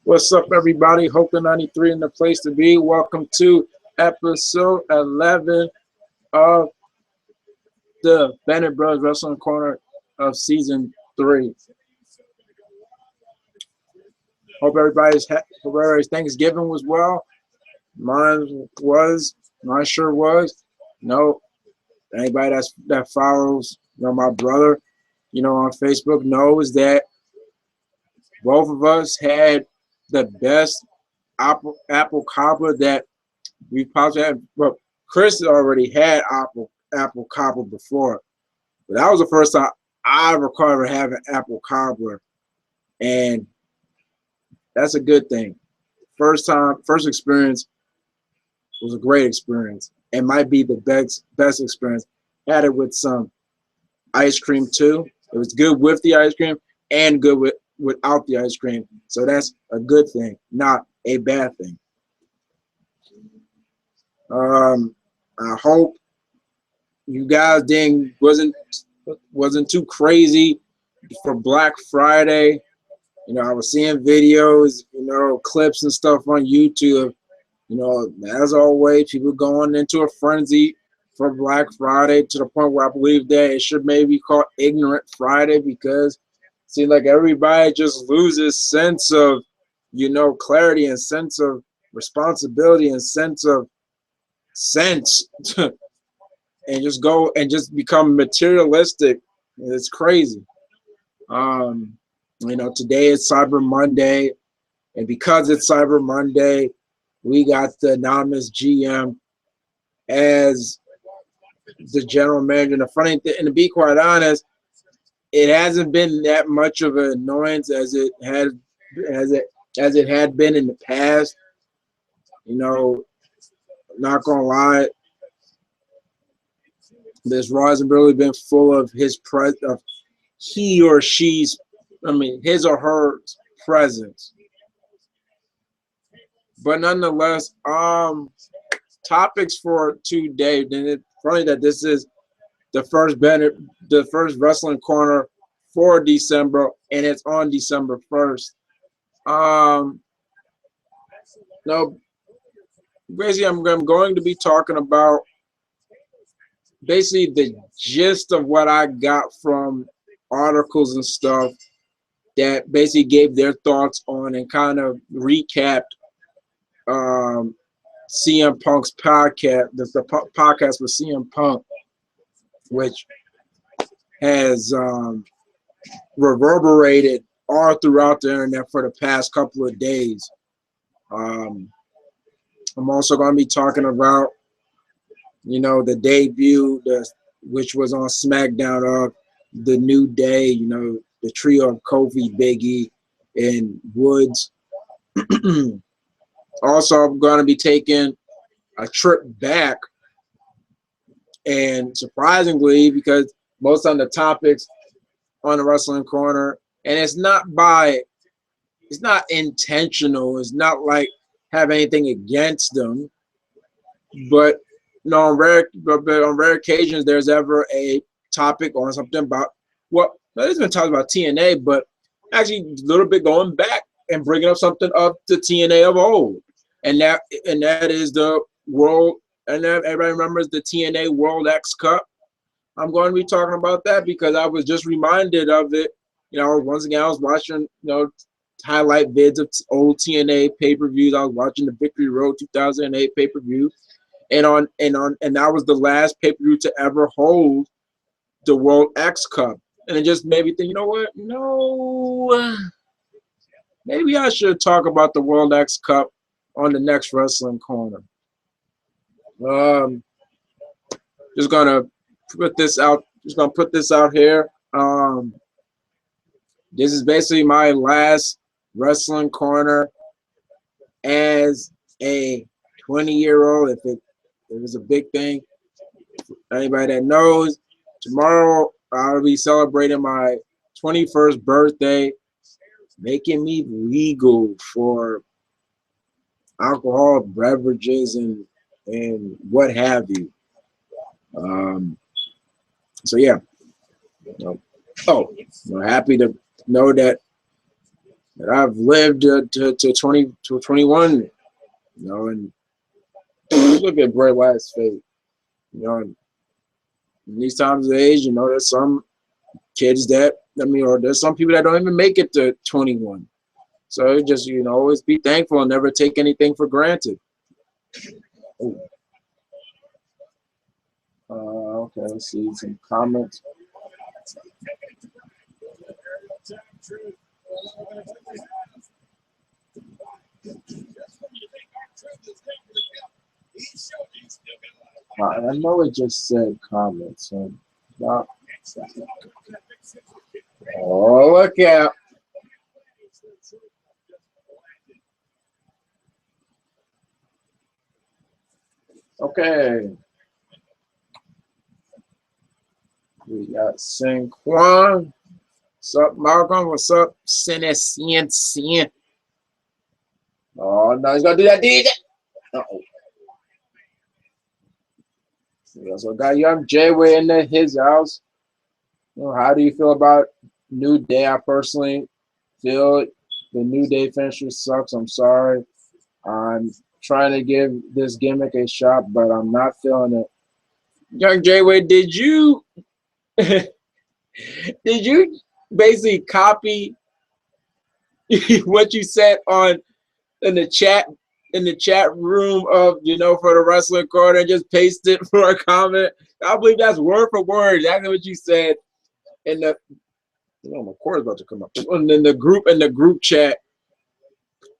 What's up, everybody? Hope the 93 in the place to be. Welcome to episode 11 of the Bennett Bros Wrestling Corner of season 3. Hope everybody's Thanksgiving was well. Mine sure was. No, anybody that follows, my brother, on Facebook knows that both of us had the best apple cobbler that we possibly had. Well, Chris already had apple cobbler before, but that was the first time I recall having apple cobbler, and that's a good thing. First experience was a great experience. It might be the best experience. Had it with some ice cream too. It was good with the ice cream and good without the ice cream. So that's a good thing, not a bad thing. I hope you guys wasn't too crazy for Black Friday. I was seeing videos, clips and stuff on YouTube. As always, people going into a frenzy for Black Friday to the point where I believe that it should maybe be called Ignorant Friday, because it seems like everybody just loses sense of, clarity and sense of responsibility and sense and just become materialistic. It's crazy. Today is Cyber Monday, and because it's Cyber Monday, we got the anonymous GM as the general manager. And the funny thing, and to be quite honest, it hasn't been that much of an annoyance as it had been in the past. Not gonna lie, this Raw hasn't really been full of his he or she's, his or her presence. But nonetheless, topics for today. Then it's funny that this is the first wrestling corner for December, and it's on December 1st. No, basically, I'm going to be talking about basically the gist of what I got from articles and stuff that basically gave their thoughts on and kind of recapped CM Punk's podcast, the podcast with CM Punk, which has reverberated all throughout the internet for the past couple of days. I'm also going to be talking about, the debut, which was on SmackDown of the New Day, the trio of Kofi, Biggie, and Woods. Also, I'm going to be taking a trip back, and surprisingly, because most of the topics on the Wrestling Corner, and it's not intentional. It's not like have anything against them, but on rare occasions, there's ever a topic on something about there's been talks about TNA, but actually a little bit going back and bringing up something of the TNA of old, and that is the world. And everybody remembers the TNA World X Cup. I'm going to be talking about that because I was just reminded of it. Once again, I was watching, highlight vids of old TNA pay-per-views. I was watching the Victory Road 2008 pay-per-view, and that was the last pay-per-view to ever hold the World X Cup. And it just made me think, No, maybe I should talk about the World X Cup on the next Wrestling Corner. Just gonna put this out. Here. This is basically my last Wrestling Corner as a 20-year-old. If it was a big thing, anybody that knows, tomorrow I'll be celebrating my 21st birthday, making me legal for alcohol beverages and what have you. So yeah. I'm happy to know that that I've lived to 20 to 21, you know, and look at Bray Wyatt's fate, you know, and in these times of age, you know, there's some kids that, I mean, or there's some people that don't even make it to 21. So just, you know, always be thankful and never take anything for granted. Okay, let's see some comments. I know it just said comments. So, oh, look out. Okay. We got Quan. What's up, Malcolm? What's up, CN? Oh, no, he's going to do that, DJ. Uh-oh. We also got Young Jay-Way in his house. You know, how do you feel about New Day? I personally feel the New Day finisher sucks. I'm sorry. I'm trying to give this gimmick a shot, but I'm not feeling it. Young Jay-Way, did you basically copy what you said in the chat room of, you know, for the wrestling corner and just paste it for a comment? I believe that's word for word exactly what you said in the, you know, my cord's about to come up, and in the group chat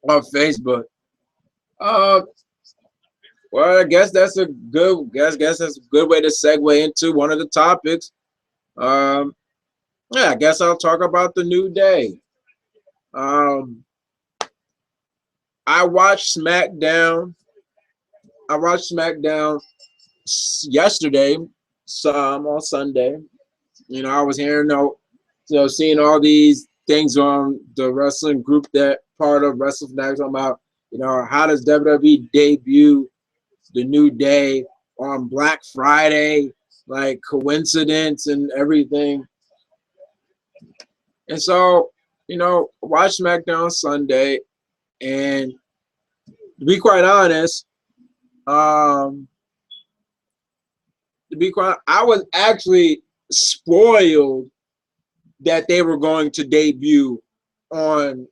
on Facebook. Well, I guess that's a good guess that's a good way to segue into one of the topics. Yeah, I guess I'll talk about the New Day. I watched SmackDown. Yesterday, some on Sunday. You know, I was hearing, you know, seeing all these things on the wrestling group that part of Wrestling Fanatics talking about, you know, how does WWE debut the New Day on Black Friday, like coincidence and everything. And so, you know, watch SmackDown Sunday, and to be quite honest, I was actually spoiled that they were going to debut on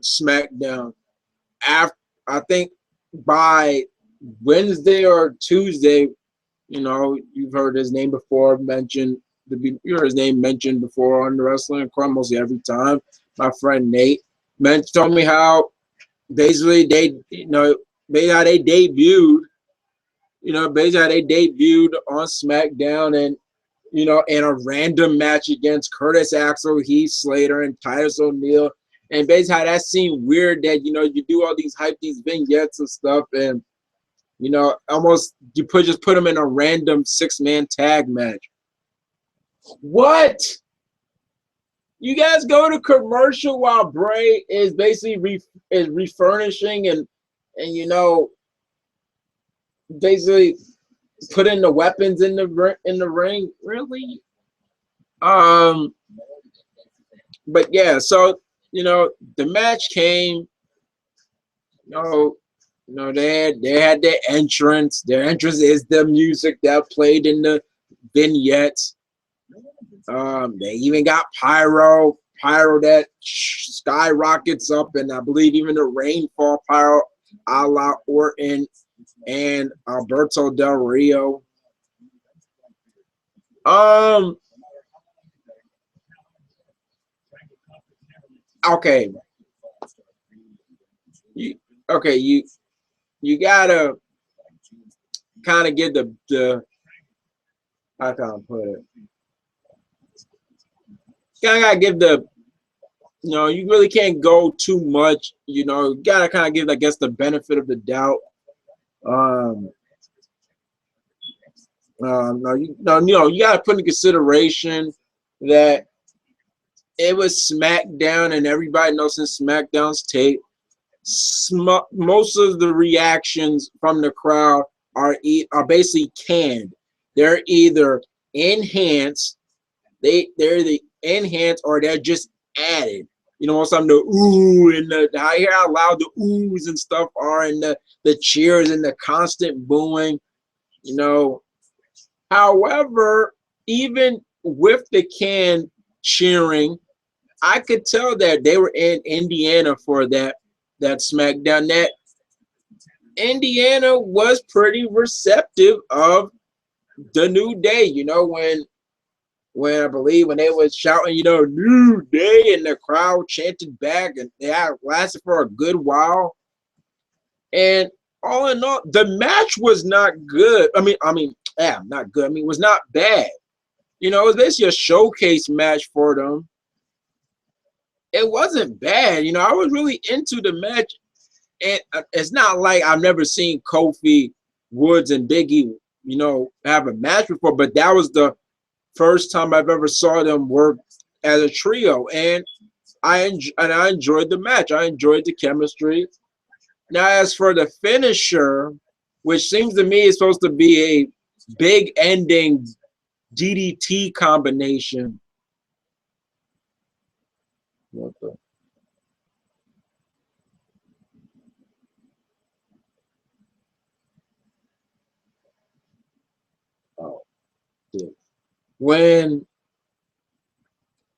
SmackDown. After, I think by Wednesday or Tuesday, you know, you've heard his name before mentioned. You heard his name mentioned before on the Wrestling Crumb mostly every time. My friend Nate told me how basically they, you know, basically how they debuted, you know, basically how they debuted on SmackDown, and, you know, in a random match against Curtis Axel, Heath Slater, and Titus O'Neil. And basically how that seemed weird that, you know, you do all these these vignettes and stuff, and, you know, almost you just put them in a random 6-man tag match. What? You guys go to commercial while Bray is basically refurnishing and you know, basically putting the weapons in the ring. Really? But yeah, so, you know, the match came. You know, they had their entrance. Their entrance is the music that played in the vignettes. They even got pyro that skyrockets up, and I believe even the rainfall pyro, a la Orton and Alberto Del Rio. Okay. You gotta kind of get the how can I put it? Kind of gotta give the, you know, you really can't go too much. You know, you gotta kind of give, I guess, the benefit of the doubt. No, you know, you gotta put in consideration that it was SmackDown, and everybody knows since SmackDown's tape, most of the reactions from the crowd are basically canned. They're either enhanced, they're the enhanced, or they're just added. You know, something the ooh and the I hear how loud the oohs and stuff are, and the cheers and the constant booing. You know, however, even with the can cheering, I could tell that they were in Indiana for that SmackDown. That Indiana was pretty receptive of the New Day. You know, when I believe when they was shouting, you know, New Day, and the crowd chanted back, and that lasted for a good while. And all in all, the match was not good. Yeah, not good. I mean, it was not bad. You know, it was basically a showcase match for them. It wasn't bad. You know, I was really into the match, and it's not like I've never seen Kofi, Woods, and Biggie, you know, have a match before, but that was the first time I've ever saw them work as a trio, and I enjoyed the match. I enjoyed the chemistry. Now, as for the finisher, which seems to me is supposed to be a big ending DDT combination. What the? Oh, yeah. When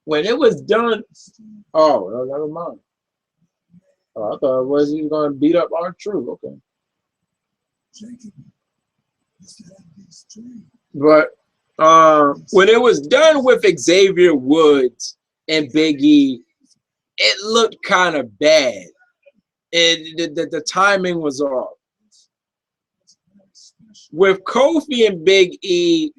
when it was done, oh, no, never mind. Oh, I thought it was he was going to beat up R-Truth. Okay. But when it was done with Xavier Woods and Big E, it looked kind of bad. The timing was off. With Kofi and Big E,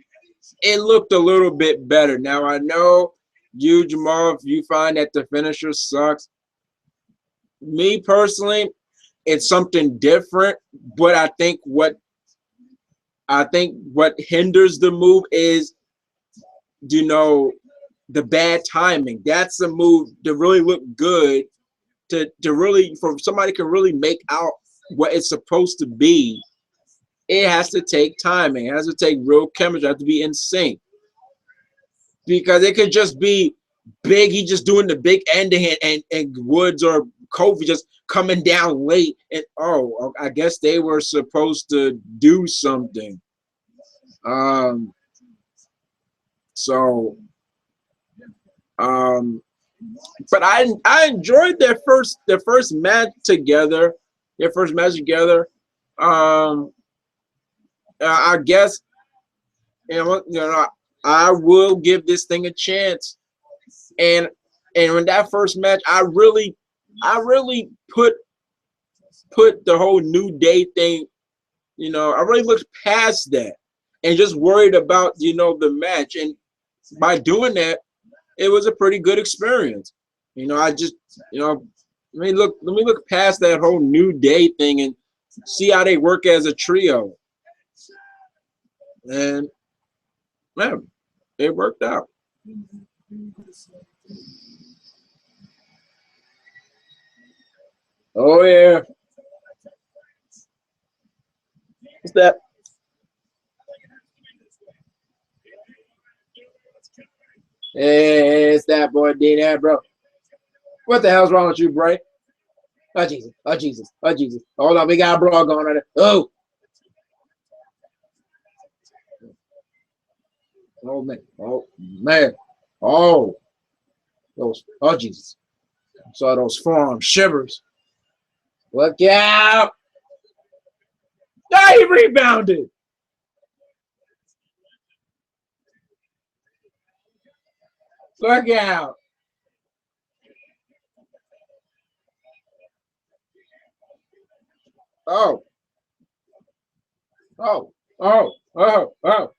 it looked a little bit better. Now, I know you, Jamal, if you find that the finisher sucks, me personally, it's something different. But I think what hinders the move is, you know, the bad timing. That's a move to really look good, to really, for somebody can really make out what it's supposed to be. It has to take timing. It has to take real chemistry. It has to be in sync. Because it could just be Big, he just doing the big ending, and Woods or Kofi just coming down late, and oh, I guess they were supposed to do something. Um, so, um, but I enjoyed their first match together, their first match together. Um, I guess I will give this thing a chance, and in that first match, I really put the whole New Day thing. You know, I really looked past that and just worried about, you know, the match. And by doing that, it was a pretty good experience. You know, I just, you know, let me look past that whole New Day thing and see how they work as a trio. And man, it worked out. Oh yeah. What's that? Hey, it's that boy D there, bro. What the hell's wrong with you, Bray? Oh Jesus. Oh Jesus. Oh Jesus. Hold on, we got a brawl going on there. Oh, oh man. Oh man. Oh, those. Oh Jesus. Saw those forearm shivers. Look out! Oh, he rebounded. Look out! Oh, oh, oh, oh, oh.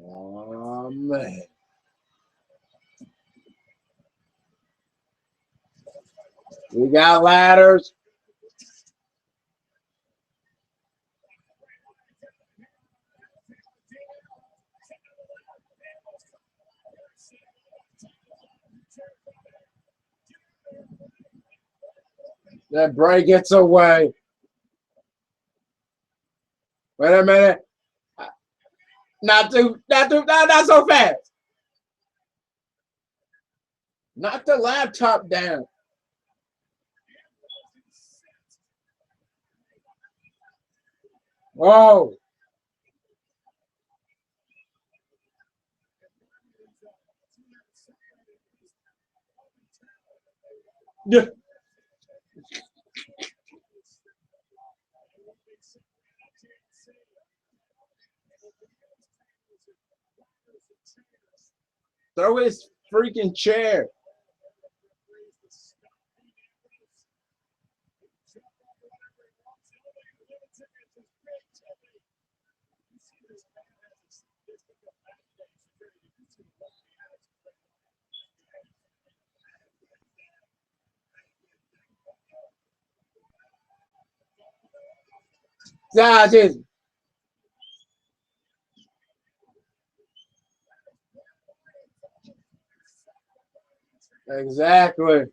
Oh man. We got ladders. That Bray gets away. Wait a minute. Not so fast. Knock the laptop down. Oh. Yeah. Throw his freaking chair. Yeah, just exactly.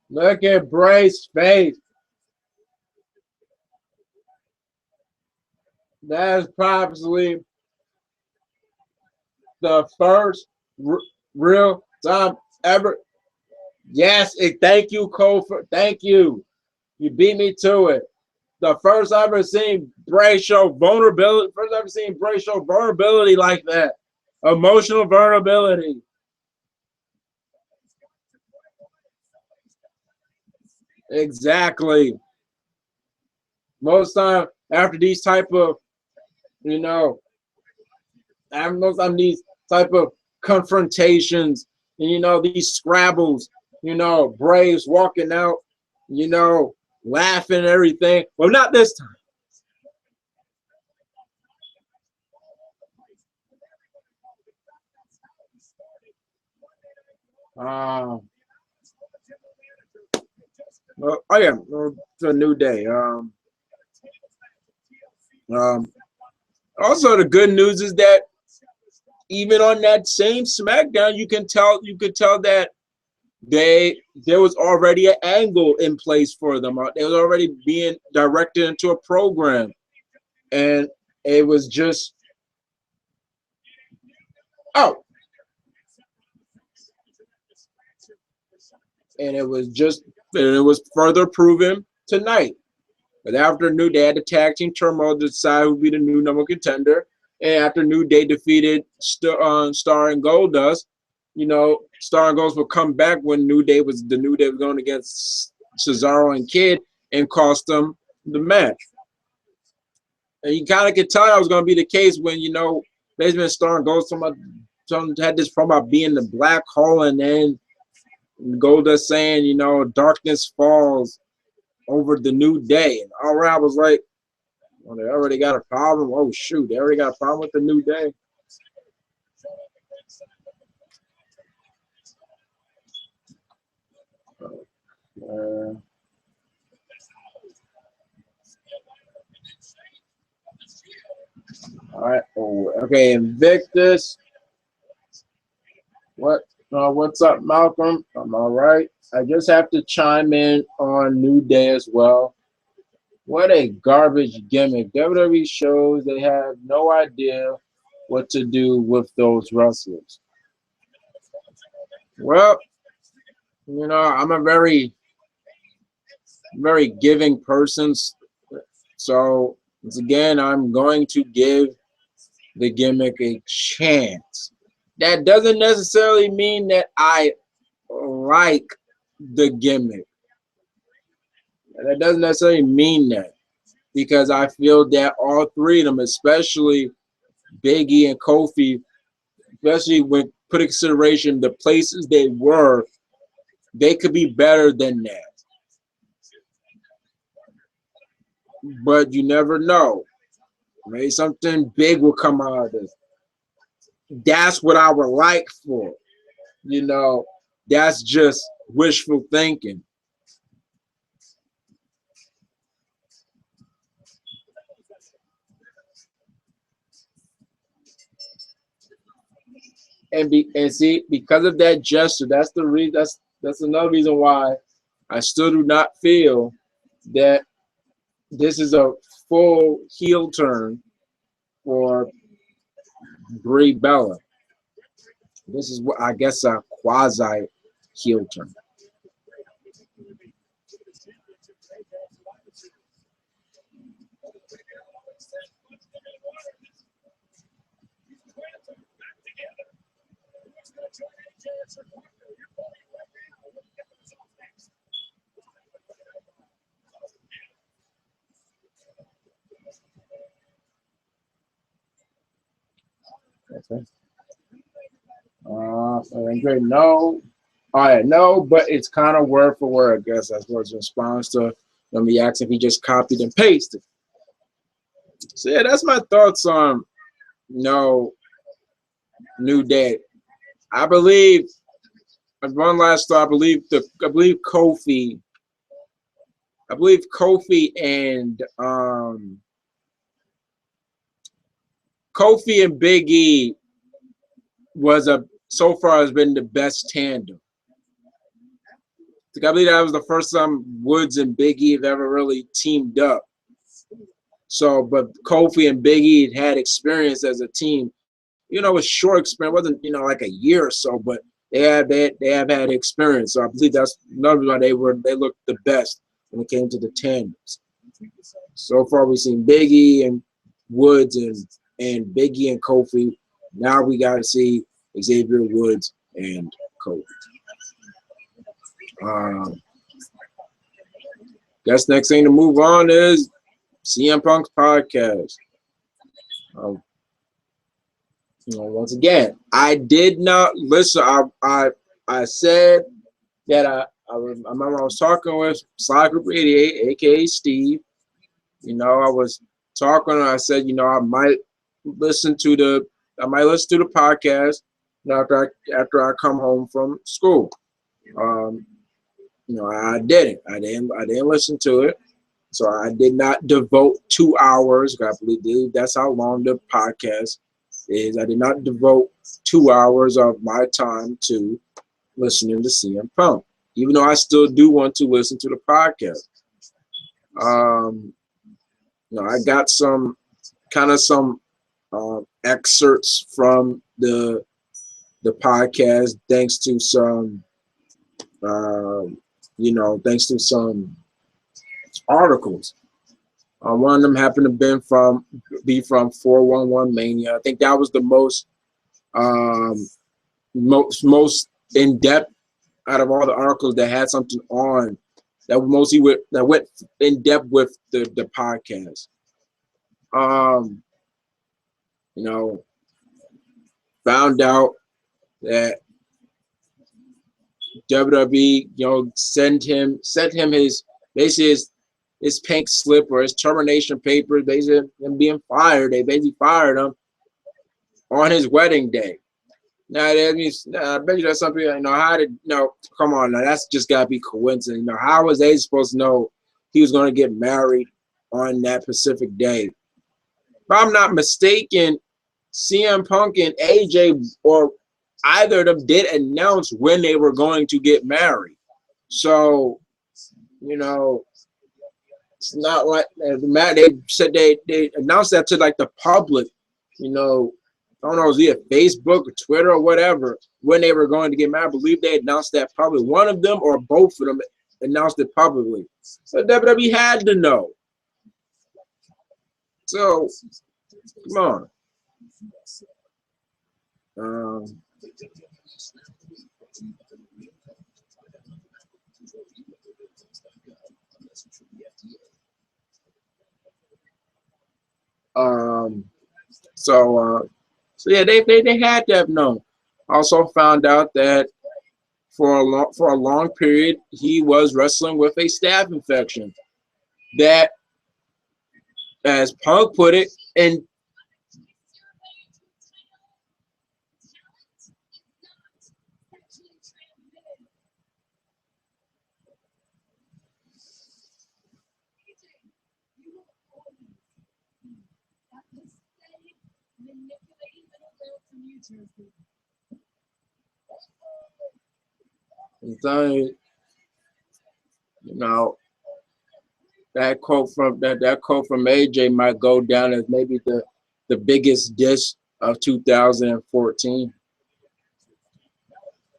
Look at Bray's face. That is probably the first real time ever. Yes, thank you, Cole. Thank you. You beat me to it. The first I've ever seen Bray show vulnerability. First I've ever seen Bray show vulnerability like that. Emotional vulnerability. Exactly. Most time after these type of, you know, after most time these type of confrontations and these scrabbles, Braves walking out, laughing and everything. Well, not this time. Oh yeah, it's a new day. Um, Also, the good news is that even on that same SmackDown, you could tell that there was already an angle in place for them. They was already being directed into a program, and it was just oh, and it was further proven tonight. But after New Day had the tag team turmoil to decide who would be the new number one contender, and after New Day defeated Star and Goldust, Star and Goldust would come back when the New Day was going against Cesaro and Kid and cost them the match. And you kind of could tell that was going to be the case when basically Star and Goldust had this problem about being the black hole, and then Goldust saying darkness falls over the New Day, and all around was like, well, they already got a problem. Oh shoot, they already got a problem with the New Day. Uh, all right. Oh, okay. Invictus. What? What's up, Malcolm? I'm all right. I just have to chime in on New Day as well. What a garbage gimmick. WWE shows they have no idea what to do with those wrestlers. Well, I'm a very giving person. So, once again, I'm going to give the gimmick a chance. That doesn't necessarily mean that I like the gimmick. That doesn't necessarily mean that, because I feel that all three of them, especially Biggie and Kofi, especially when put in consideration the places they were, they could be better than that. But you never know. Maybe something big will come out of this. That's what I would like for. That's just wishful thinking. And see, because of that gesture, that's the reason. That's another reason why I still do not feel that this is a full heel turn for Brie Bella. This is what I guess a quasi heel turn. Okay. Great. No. All right. No, but it's kind of word for word. I guess that's what's in response to me asking if he just copied and pasted. So yeah, that's my thoughts on New Day. I believe one last thought. I believe Kofi and Kofi and Big E was so far has been the best tandem. I believe that was the first time Woods and Big E have ever really teamed up. So, but Kofi and Big E had experience as a team. With short experience, wasn't like a year or so, but they have had experience. So I believe that's another reason why they looked the best when it came to the tandems. So far, we've seen Big E and Woods and Big E and Kofi. Now we got to see Xavier Woods and Kofi. Guess next thing to move on is CM Punk's podcast. Once again, I did not listen. I said that I remember I was talking with Slide Group 88, aka Steve. I was talking. I said, I might listen to the podcast after I come home from school. I didn't. I didn't listen to it. So I did not devote 2 hours. I believe that's how long the podcast is. I did not devote 2 hours of my time to listening to CM Punk, even though I still do want to listen to the podcast. I got some excerpts from the podcast, thanks to some articles. One of them happened to be from 411 Mania. I think that was the most in depth out of all the articles that had something on that went in depth with the podcast. Found out that WWE, sent him his pink slip or his termination papers, basically him being fired. They basically fired him on his wedding day. Now that means, I bet you that's something. How did come on now? That's just gotta be coincidence. How was they supposed to know he was going to get married on that specific day? If I'm not mistaken, CM Punk and AJ or either of them did announce when they were going to get married. So, it's not like they said they announced that to like the public, I don't know, it was either Facebook or Twitter or whatever, when they were going to get married. I believe they announced that probably one of them or both of them announced it publicly. So WWE had to know. So, come on. So yeah, they had to have known. Also found out that for a long period he was wrestling with a staph infection that, as Punk put it, and You know, that quote from AJ might go down as maybe the biggest diss of 2014.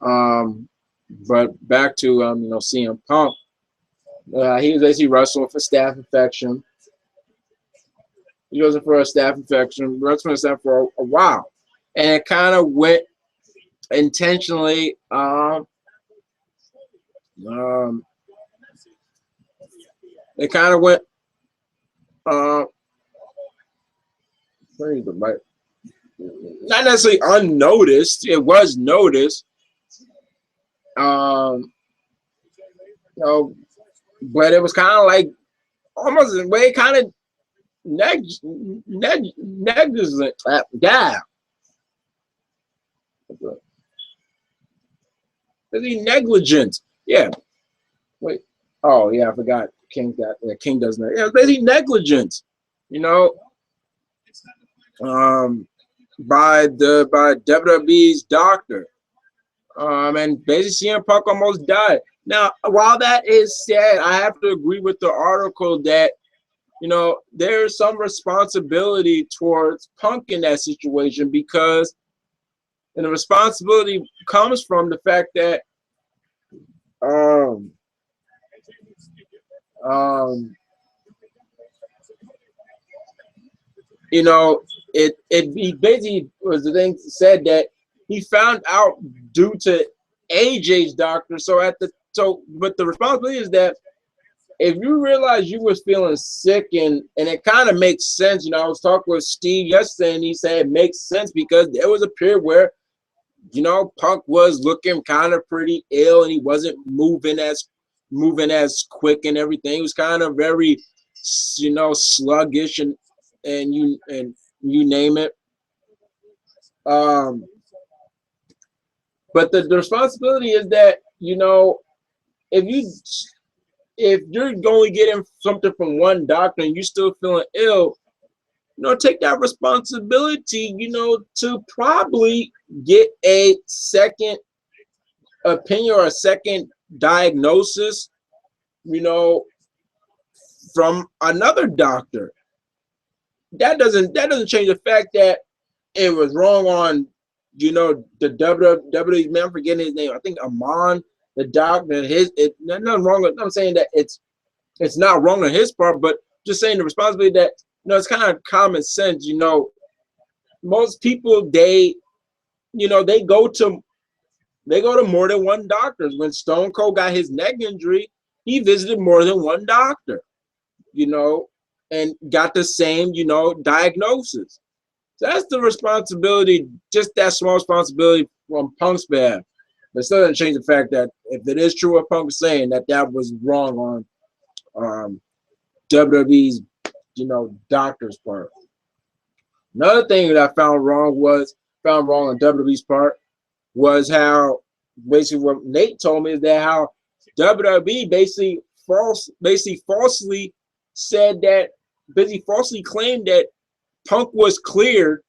But back to CM Punk. He was basically wrestling for staph infection. He was for a staph infection, wrestling for a while, and it kind of went intentionally. It kind of went. Not necessarily unnoticed. It was noticed. But it was kind of like almost in a way kind of negligent. Yeah. Is he negligent? Yeah. Wait. Oh yeah, I forgot. King doesn't know. Yeah, basically negligent. By WWE's doctor. And basically CM Punk almost died. Now, while that is sad, I have to agree with the article that, there's some responsibility towards Punk in that situation, because the responsibility comes from the fact that he basically was the thing said that he found out due to AJ's doctor. But the responsibility is that if you realize you was feeling sick, and it kind of makes sense. I was talking with Steve yesterday, and he said it makes sense because there was a period where, Punk was looking kind of pretty ill, and he wasn't moving as quick and everything. He was kind of very, sluggish and you name it. But the responsibility is that, if you're only getting something from one doctor and you're still feeling ill, take that responsibility, to probably get a second opinion or a second diagnosis, from another doctor. That doesn't change the fact that it was wrong on, the WWE man, I'm forgetting his name. I think Amon, the doctor. Nothing wrong. I'm saying that it's not wrong on his part, but just saying the responsibility that it's kind of common sense. Most people they go to more than one doctor. When Stone Cold got his neck injury, he visited more than one doctor, and got the same diagnosis. So that's the responsibility, just that small responsibility from Punk's behalf. But it still doesn't change the fact that if it is true what Punk is saying, that was wrong on WWE's, doctor's part. Another thing that I found wrong on WWE's part was how, basically what Nate told me, is that how WWE basically falsely said that, basically falsely claimed that Punk was cleared,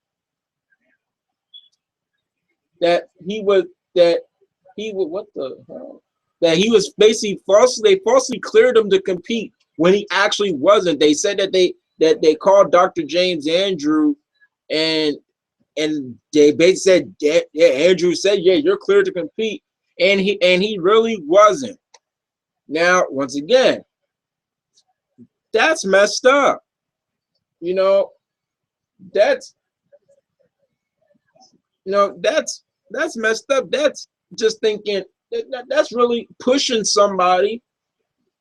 that he was what the hell? That he was basically they falsely cleared him to compete when he actually wasn't. They said that they called Dr. James Andrew, and they basically said, yeah, Andrew said, yeah, you're cleared to compete, and he really wasn't. Now, once again, that's messed up. That's messed up. That's just thinking that's really pushing somebody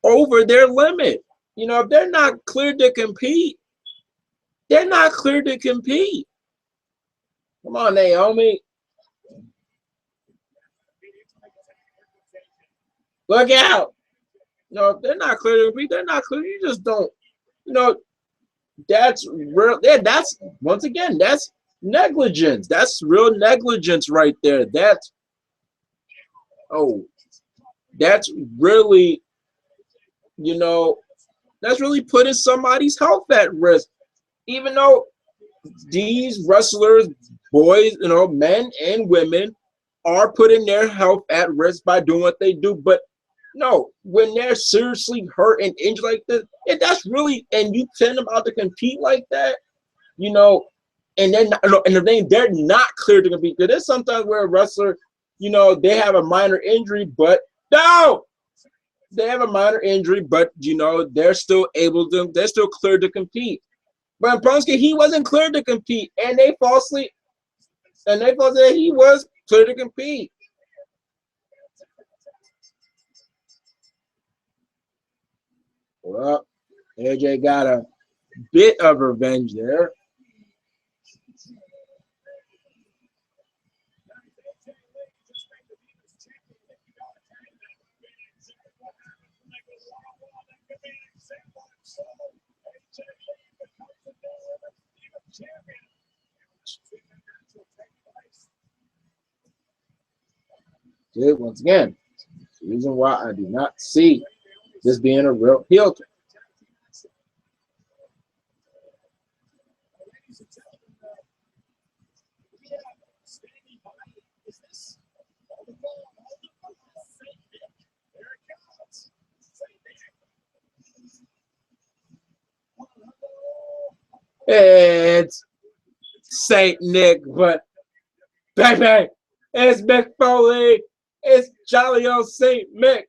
over their limit. If they're not cleared to compete, they're not cleared to compete. Come on, Naomi. Look out. If they're not clear to compete, they're not clear. You just don't, that's real. Yeah, that's, once again, that's negligence. That's real negligence right there. That's really, that's really putting somebody's health at risk. Even though these wrestlers, boys, men and women, are putting their health at risk by doing what they do. But No, when they're seriously hurt and injured like this, and that's really, and you send them out to compete like that, you know, and they're not, and they're not clear to compete. Because there's sometimes where a wrestler, you know, they have a minor injury, but no, they have a minor injury, but you know, they're still able to, they're still clear to compete. But in Brunski, he wasn't clear to compete, and they falsely said he was clear to compete. Well, AJ got a bit of revenge there. Once again, the reason why I do not see this being a real heel turn. It's Saint Nick, but baby, it's Mick Foley. It's Jolly old Saint Mick.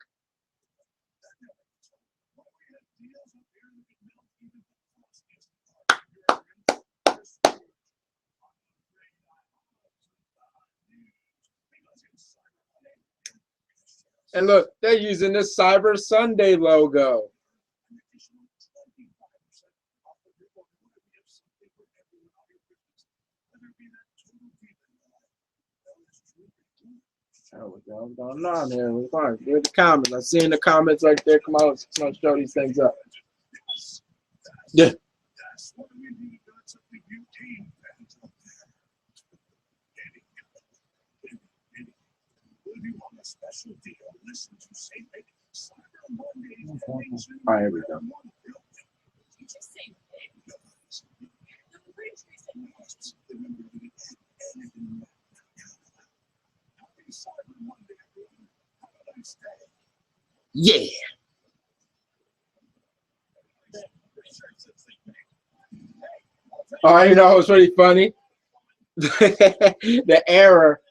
And look, they're using the Cyber Sunday logo. What's going on here? What's going on? Read the comments. I'm seeing the comments right there. Come on, let's show these things up. Yeah. All right, here we go. Yeah. Oh, you know, it's really funny. The error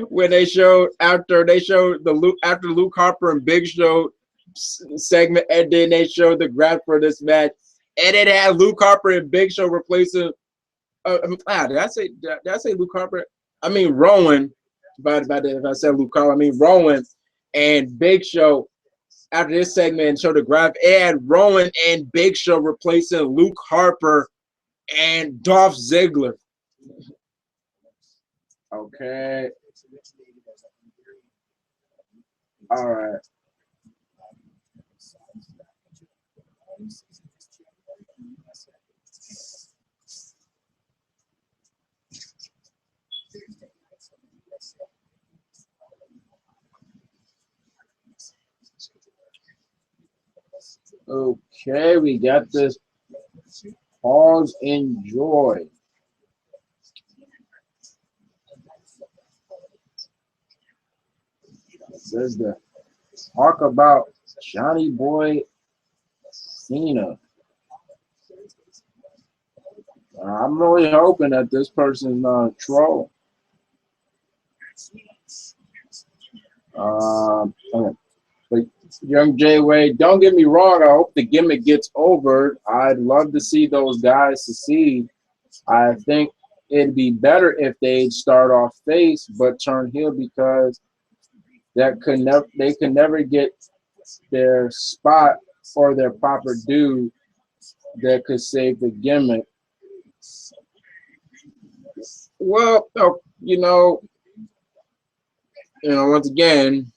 when they showed after Luke Harper and Big Show segment, and then they showed the graph for this match, and it had Luke Harper and Big Show replacing. Did I say Luke Harper? I mean Rowan. But if I said Luke Harper, I mean Rowan and Big Show. After this segment, showed the graph, it had Rowan and Big Show replacing Luke Harper and Dolph Ziggler. Okay. All right. Okay, we got this. Pause, enjoy. It says the talk about Johnny Boy Cena. I'm really hoping that this person's not a troll. Okay. But Young Jay Wade, don't get me wrong. I hope the gimmick gets over. I'd love to see those guys succeed. I think it'd be better if they'd start off face but turn heel, because they could never get their spot or their proper due that could save the gimmick. Well, once again,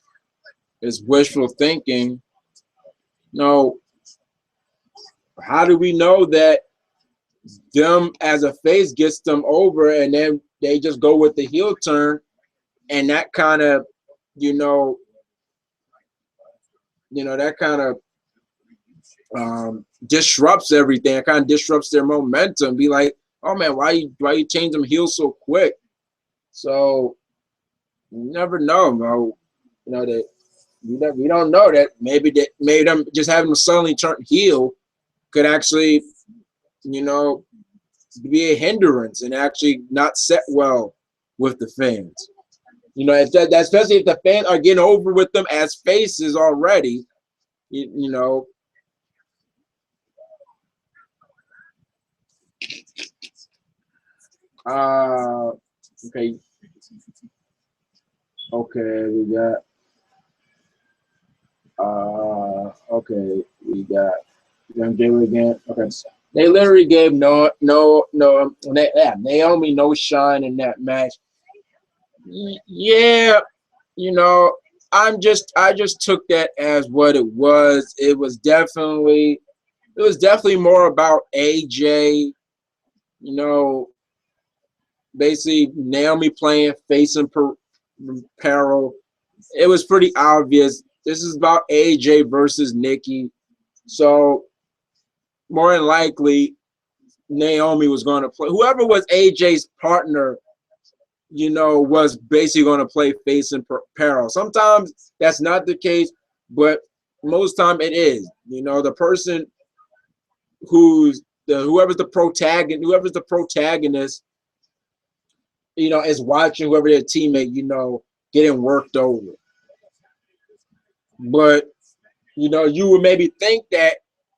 it's wishful thinking. How do we know that them as a face gets them over, and then they just go with the heel turn, and that kind of, that kind of disrupts everything. It kind of disrupts their momentum. Be like, oh man, why you change them heels so quick? So you never know, bro. we don't know that. Maybe them just having them suddenly turn heel could actually, you know, be a hindrance and actually not set well with the fans. You know, if that especially if the fans are getting over with them as faces already, you know. Okay, okay, we got. Okay, we got MJ again. Okay, they literally gave Naomi no shine in that match. Yeah, you know, I just took that as what it was. It was definitely more about AJ. You know, basically Naomi playing face and peril. It was pretty obvious. This is about AJ versus Nikki. So more than likely, Naomi was going to play. Whoever was AJ's partner, you know, was basically going to play face and peril. Sometimes that's not the case, but most time it is. You know, the person whoever's the protagonist, you know, is watching whoever their teammate, you know, getting worked over. But you know, you would maybe think that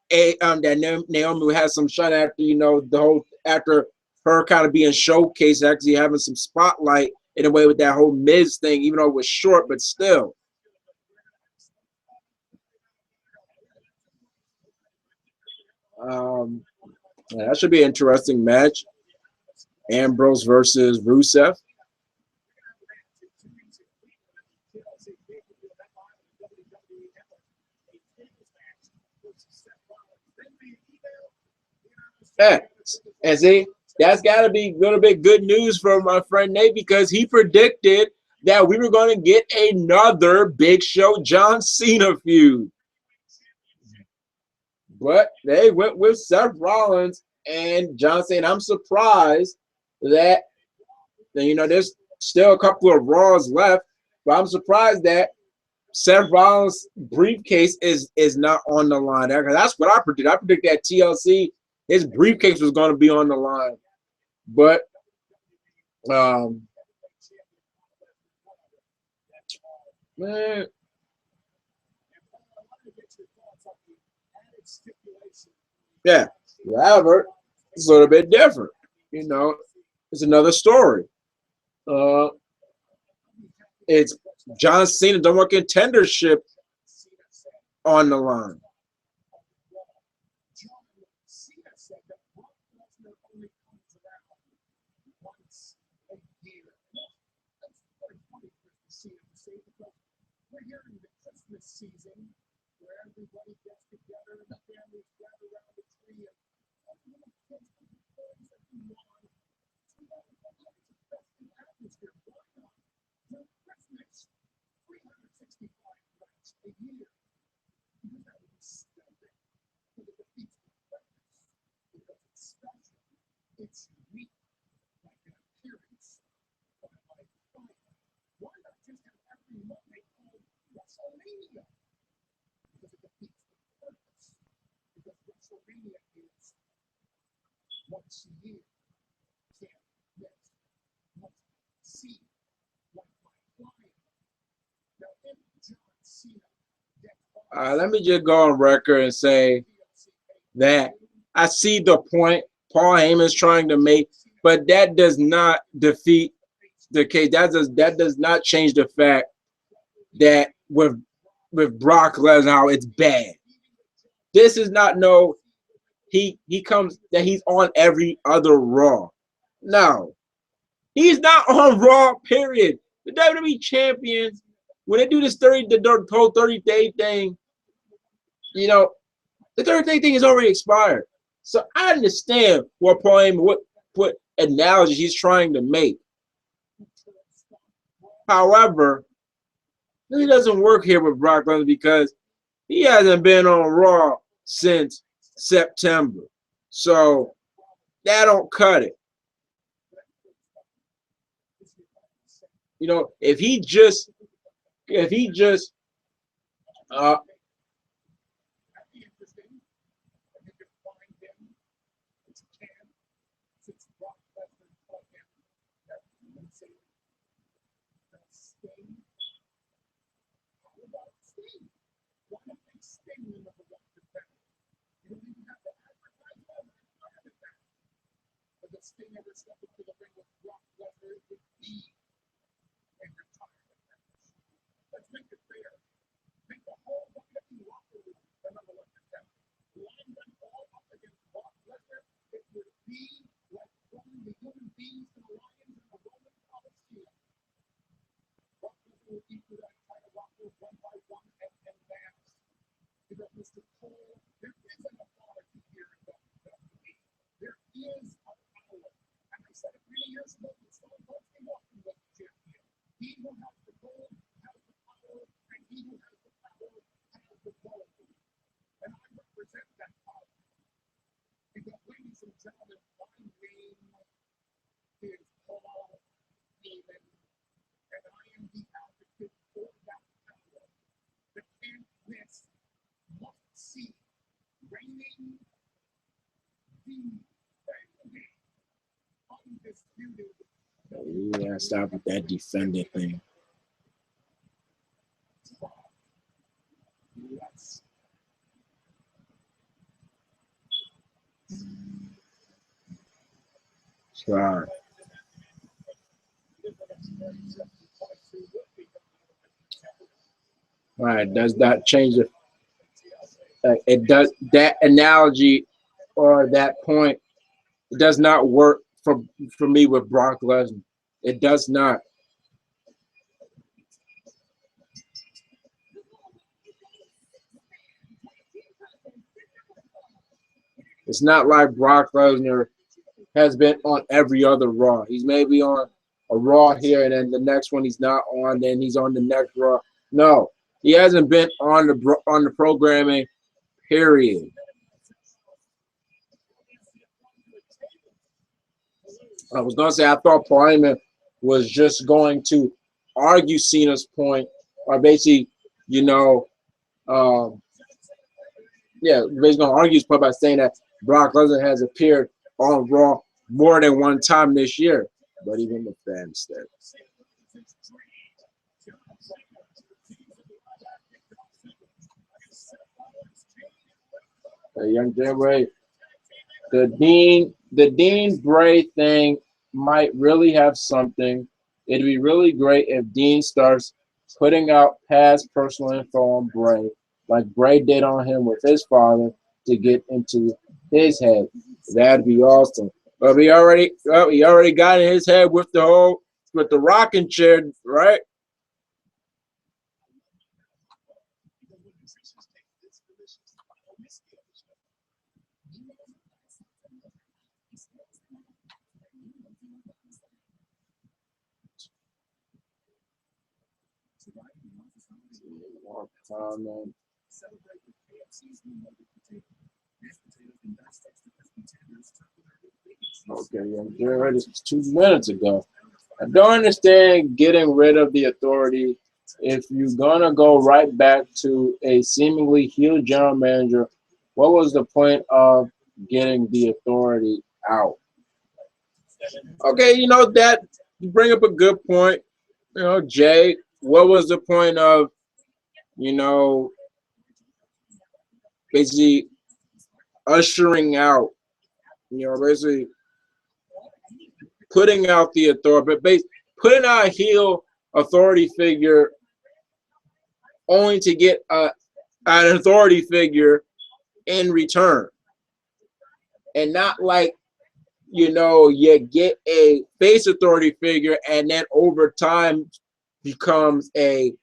that Naomi would have some shine after, you know, after her kind of being showcased, actually having some spotlight in a way with that whole Miz thing, even though it was short, but still. Um, yeah, that should be an interesting match. Ambrose versus Rusev. Yeah, and see, that's got to be going to be good news for my friend Nate because he predicted that we were going to get another Big Show John Cena feud. But they went with Seth Rollins and John Cena. I'm surprised that, you know, there's still a couple of Raws left, but I'm surprised that Seth Rollins' briefcase is not on the line. That's what I predicted. I predicted that TLC, his briefcase was going to be on the line. But um, man, yeah. However, it's a little bit different. You know, it's another story. Uh, it's John Cena don't want contendership on the line. Let me just go on record and say that I see the point Paul Heyman's trying to make, but that does not defeat the case. That does not change the fact that with Brock Lesnar, it's bad. This is not no he comes that he's on every other Raw. No, he's not on Raw. Period. The WWE champions, when they do this the whole 30-day thing, you know, the 30-day thing is already expired. So I understand what Paul Heyman, what analogy he's trying to make. However, it doesn't work here with Brock Lesnar because he hasn't been on Raw since September. So that don't cut it. You know, if he just Uh, yeah, stop with that defending thing. Sorry. All right, does that change the? It does that analogy or that point. It does not work for me with Brock Lesnar. It does not. It's not like Brock Lesnar has been on every other Raw. He's maybe on a Raw here, and then the next one he's not on. Then he's on the next Raw. No, he hasn't been on the programming. Period. I was gonna say I thought Parliament was just going to argue Cena's point, or basically, you know, um, yeah, basically gonna argue his point by saying that Brock Lesnar has appeared on Raw more than one time this year. But even with that instead, young Jay, the Dean Bray thing might really have something. It'd be really great if Dean starts putting out past personal info on Bray, like Bray did on him with his father, to get into his head. That'd be awesome. But he already got in his head with the rocking chair, right? Okay, I'm getting ready 2 minutes ago. I don't understand getting rid of the authority if you're gonna go right back to a seemingly heel general manager. What was the point of getting the authority out? Okay, that you bring up a good point. Jay, what was the point of you know basically ushering out, basically putting out the authority, but putting out a heel authority figure only to get an authority figure in return, and not like you get a face authority figure and then over time becomes a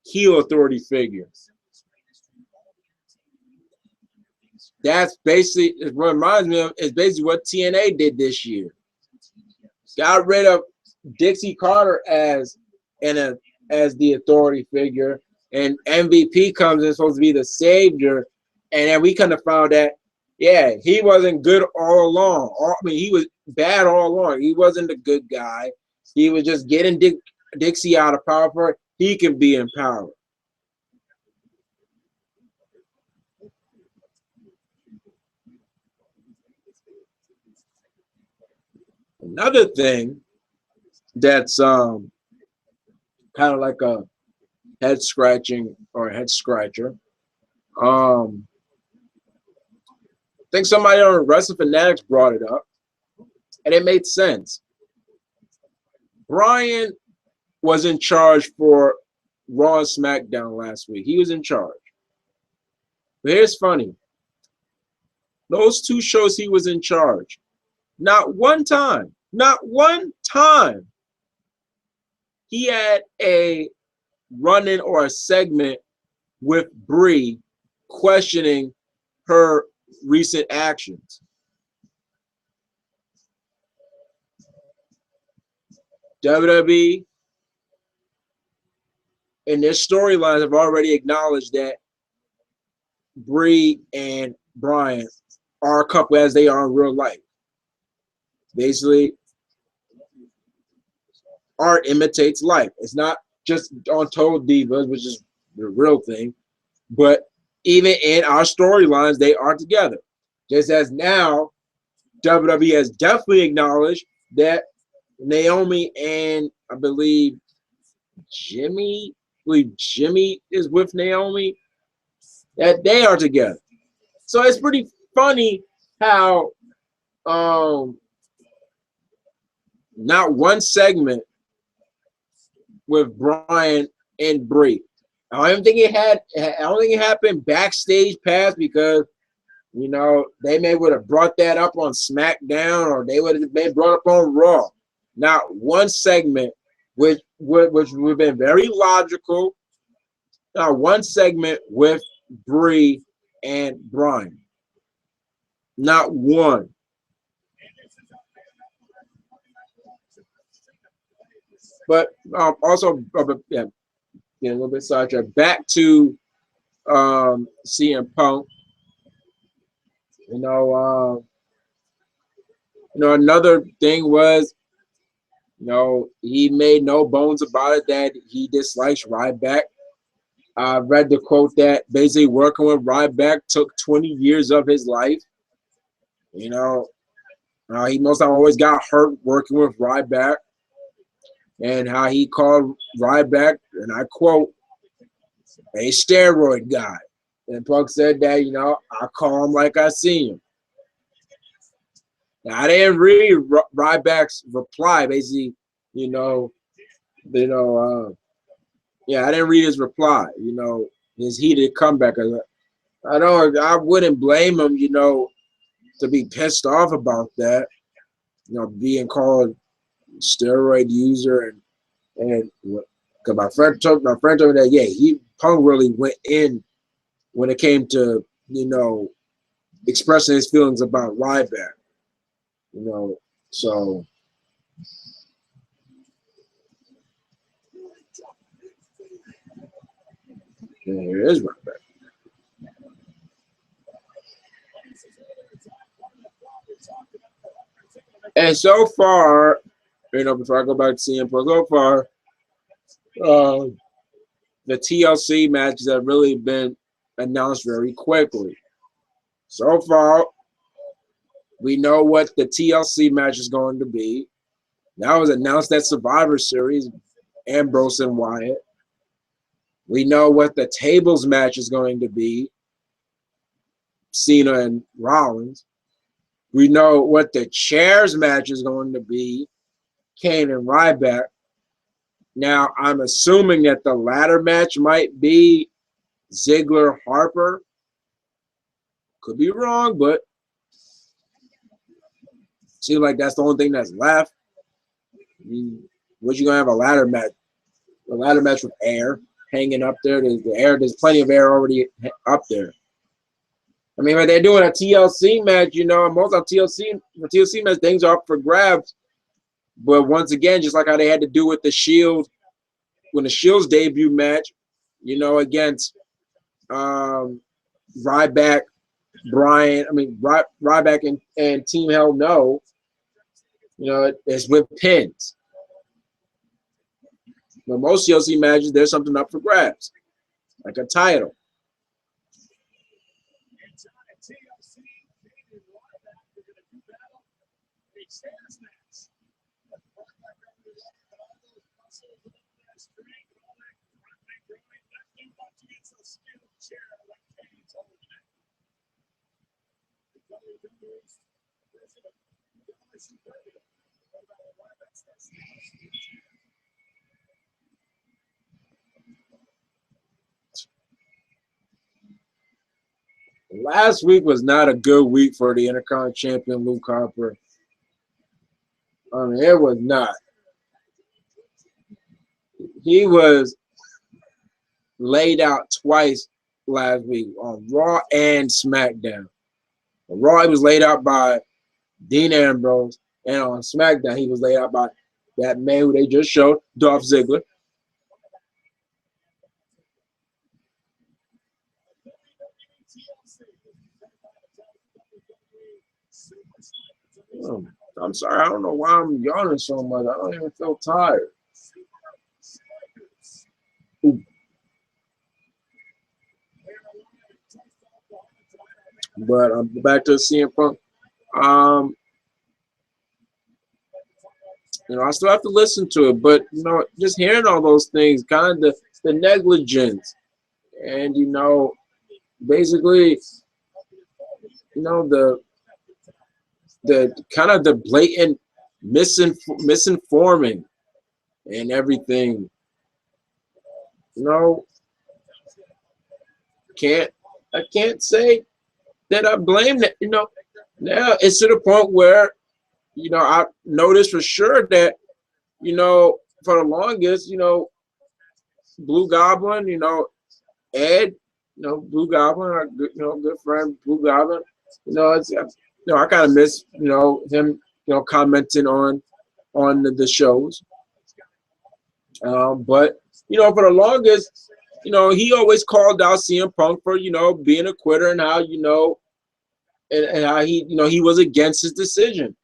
heel authority figure. That's basically what reminds me of is basically what TNA did this year. Got rid of Dixie Carter as the authority figure, and MVP comes in supposed to be the savior, and then we kind of found that he wasn't good all along. He was bad all along. He wasn't a good guy. He was just getting Dixie out of power for it. He can be in power. Another thing that's kind of like a head scratching or head scratcher. I think somebody on Wrestling Fanatics brought it up, and it made sense. Brian was in charge for Raw and SmackDown last week. He was in charge. But here's funny. Those two shows he was in charge. Not one time, he had a run-in or a segment with Brie questioning her recent actions. WWE and their storylines have already acknowledged that Brie and Brian are a couple as they are in real life. Basically, art imitates life. It's not just on Total Divas, which is the real thing, but even in our storylines, they are together. Just as now, WWE has definitely acknowledged that Naomi and I believe Jimmy is with Naomi, that they are together. So it's pretty funny how not one segment with Brian and Brie. I don't think it happened backstage pass because they may would have brought that up on SmackDown or they would have brought up on Raw. Not one segment, which would have been very logical. Not one segment with Brie and Brian. Not one. But also, yeah, a little bit sidetracked. Back to CM Punk. Another thing was, he made no bones about it that he dislikes Ryback. I read the quote that basically working with Ryback took 20 years of his life. He most time always got hurt working with Ryback, and how he called Ryback, and I quote, a steroid guy. And Punk said that, I call him like I see him. Now, I didn't read Ryback's reply, basically, yeah, I didn't read his reply, his heated comeback. I wouldn't blame him, to be pissed off about that, being called steroid user and because my friend told me that, yeah, Punk really went in when it came to, expressing his feelings about Ryback, so. Yeah, here is Ryback. And so far, before I go back to CM Punk, so far, the TLC matches have really been announced very quickly. So far, we know what the TLC match is going to be. That was announced at Survivor Series, Ambrose and Wyatt. We know what the tables match is going to be, Cena and Rollins. We know what the chairs match is going to be, Kane and Ryback. Now, I'm assuming that the ladder match might be Ziggler Harper. Could be wrong, but seems like that's the only thing that's left. What you gonna have a ladder match? A ladder match with air hanging up there. There's plenty of air already up there. I mean, when they're doing a TLC match, most of the TLC match, things are up for grabs. But once again, just like how they had to do with the Shield, when the Shield's debut match, against Ryback, Ryback and Team Hell No, it's with pins. But most TLC matches, there's something up for grabs, like a title. Last week was not a good week for the Intercontinental champion Luke Harper. I mean, it was not. He was laid out twice last week on Raw and SmackDown. On Raw, he was laid out by Dean Ambrose, and on SmackDown, he was laid out by that man who they just showed, Dolph Ziggler. I'm sorry, I don't know why I'm yawning so much. I don't even feel tired. Ooh. But back to CM Punk. I still have to listen to it, but just hearing all those things, kind of the negligence, and basically, the kind of the blatant misinforming and everything. I can't say that I blame that. Now it's to the point where I noticed for sure that for the longest, Blue Goblin, Ed, Blue Goblin, our good friend Blue Goblin, I kind of miss him commenting on the shows. But for the longest, he always called out CM Punk for being a quitter and how and how he was against his decision.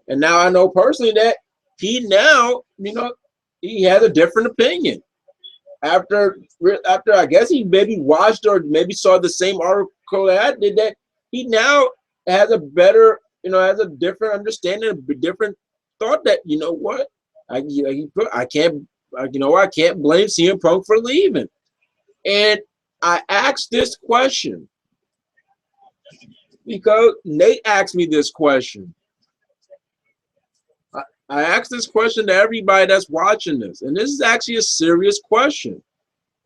And now I know personally that he now he has a different opinion after I guess he maybe watched or maybe saw the same article that I did, that he now has a better has a different understanding, a different thought that what I can't I can't blame CM Punk for leaving. And I asked this question because Nate asked me this question. I asked this question to everybody that's watching this, and this is actually a serious question.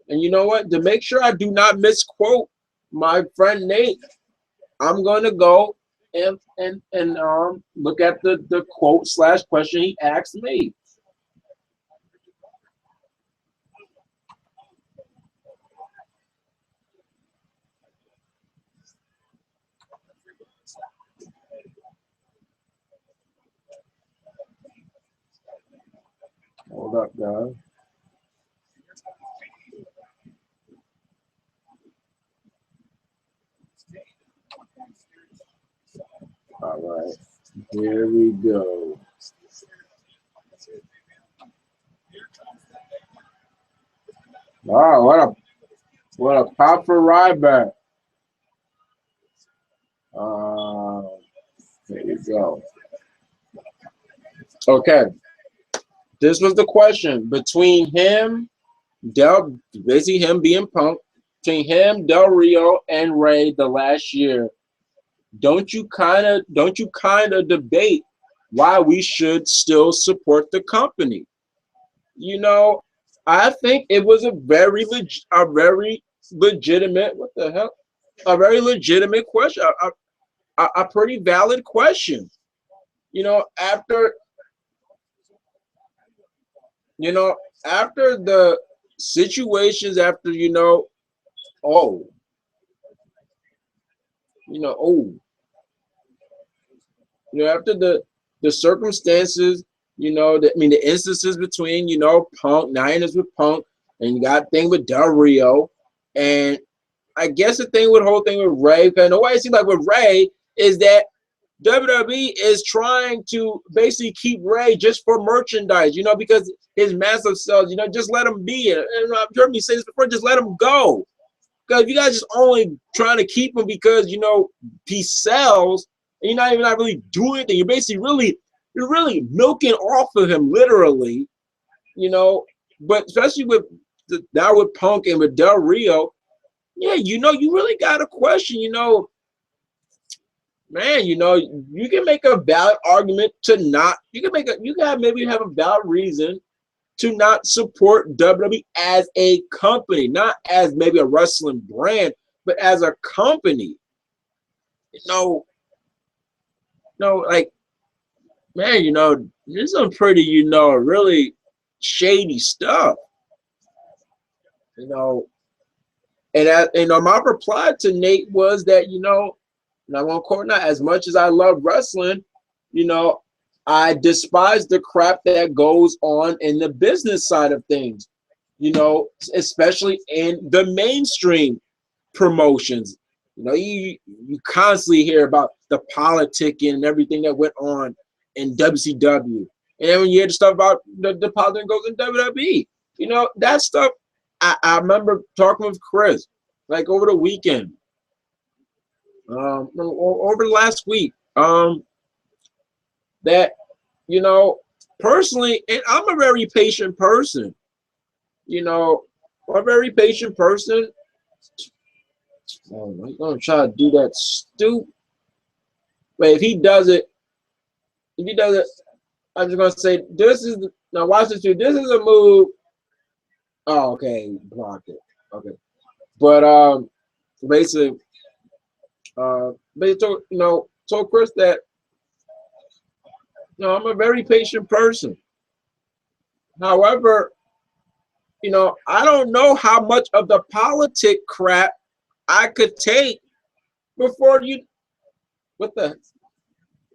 And you know what? To make sure I do not misquote my friend Nate, I'm going to go and look at the quote / question he asked me. Hold up, guys. All right, here we go. Wow, what a pop for Ryback. There you go. Okay, this was the question between him, basically him being Punk, between him, Del Rio, and Ray the last year. Don't you kind of debate why we should still support the company? I think it was a very legitimate, what the hell? A very legitimate question, a pretty valid question. After after the situations, after oh, after the circumstances, the instances between, Punk, Nine is with Punk, and you got thing with Del Rio, and I guess the whole thing with Ray, because the way it seems like with Ray is that WWE is trying to basically keep Ray just for merchandise, because his massive sales, just let him be. And I've heard me say this before, just let him go. Because if you guys just only trying to keep him because, he sells, and you're not really doing anything, you're really milking off of him, literally, but especially now with Punk and with Del Rio, yeah, you really got to question, man, you know, you can make a valid argument to not. You can maybe have a valid reason to not support WWE as a company, not as maybe a wrestling brand, but as a company. No, no, like, man, you know, there's some pretty, you know, really shady stuff, you know. And you know, my reply to Nate was that, you know, and I won't quote, not as much as I love wrestling, you know, I despise the crap that goes on in the business side of things, you know, especially in the mainstream promotions. You know, you constantly hear about the politicking and everything that went on in WCW. And then when you hear the stuff about the politics goes in WWE, you know, that stuff, I remember talking with Chris, like over the weekend, over the last week, that, you know, personally, and I'm a very patient person, you know, I'm a very patient person. Oh, he's gonna try to do that stupid. But if he does it, I'm just gonna say this is now watch this too. This is a move. Oh, okay, blocked it. Okay, but basically, they told, you know, told Chris that, you know, I'm a very patient person. However, you know, I don't know how much of the politic crap I could take before you. What the?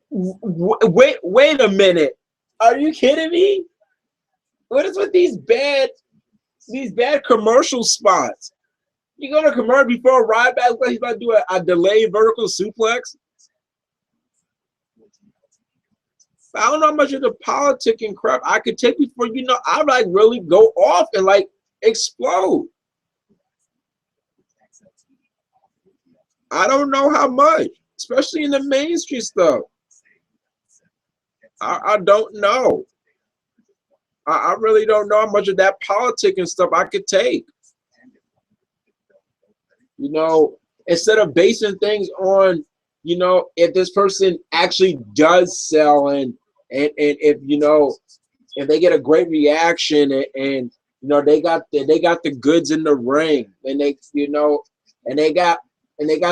Wait a minute. Are you kidding me? What is with these bad commercial spots? You go to commercial before a ride back, he's about to do a delayed vertical suplex. I don't know how much of the politicking crap I could take before, you know, I like really go off and like explode. I don't know how much, especially in the mainstream stuff. I don't know. I really don't know how much of that politicking stuff I could take. You know, instead of basing things on, you know, if this person actually does sell and if, you know, if they get a great reaction and you know they got the goods in the ring and they, you know, and they got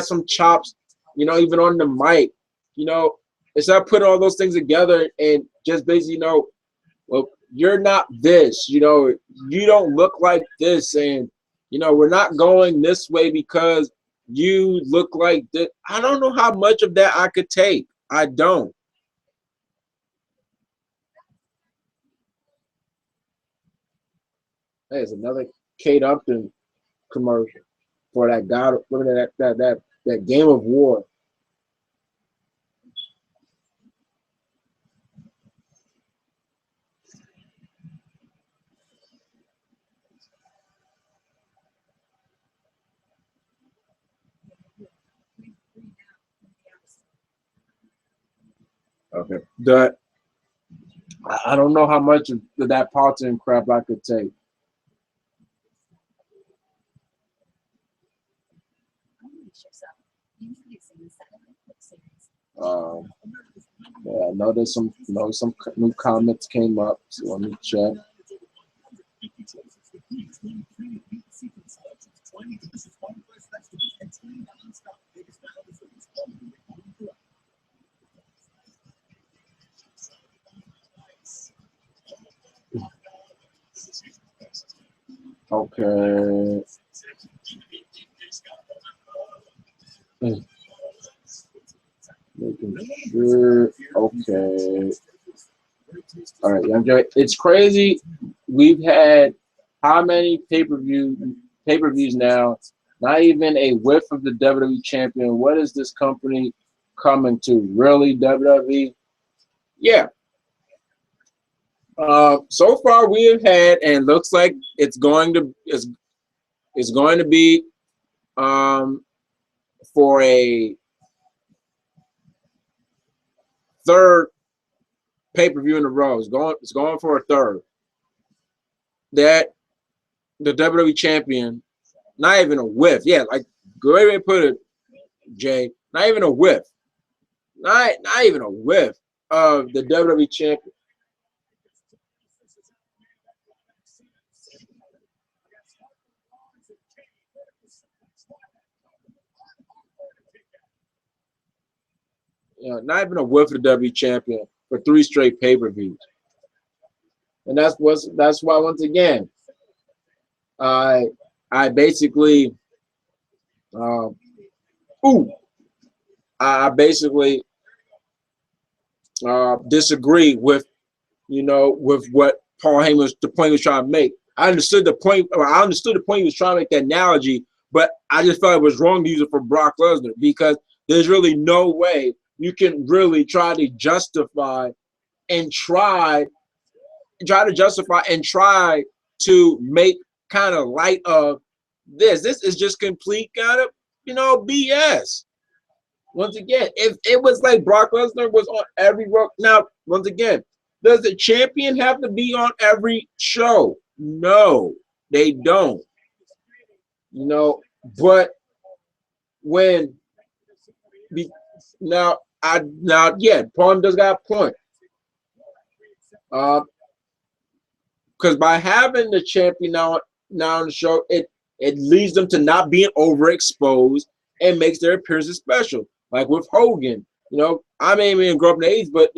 some chops, you know, even on the mic, you know, instead of putting all those things together and just basically, you know, well, you're not this, you know, you don't look like this, and you know, we're not going this way because you look like this. I don't know how much of that I could take. I don't. Hey, it's another Kate Upton commercial for that God, that Game of War. Okay. I don't know how much of that politics crap I could take. Um, yeah, I know there's some, you know, some new comments came up, so let me check. Okay. Making sure. Okay. All right, MJ. It's crazy. We've had how many pay-per-views now? Not even a whiff of the WWE champion. What is this company coming to? Really, WWE? Yeah. So far we have had, and looks like it's going to be for a third pay-per-view in a row. It's going for a third. That the WWE champion, not even a whiff. Yeah, like great way to put it, Jay. Not even a whiff. not even a whiff of the WWE champion. You know, not even a whiff of the WWE champion for 3 straight pay-per-views. And that's why once again, I basically um, I basically disagree with with what Paul Heyman the point he was trying to make. I understood the point. I understood the point he was trying to make that analogy, but I just felt it was wrong to use it for Brock Lesnar because there's really no way you can really try to justify and try to justify and try to make kind of light of this. This is just complete kind of BS. Once again, if it was like Brock Lesnar was on every now, once again, does the champion have to be on every show? No, they don't. But when now yeah, Paul does got a point. Because by having the champion now on the show, it leads them to not being overexposed and makes their appearances special. Like with Hogan, I may even grow up in the '80s, but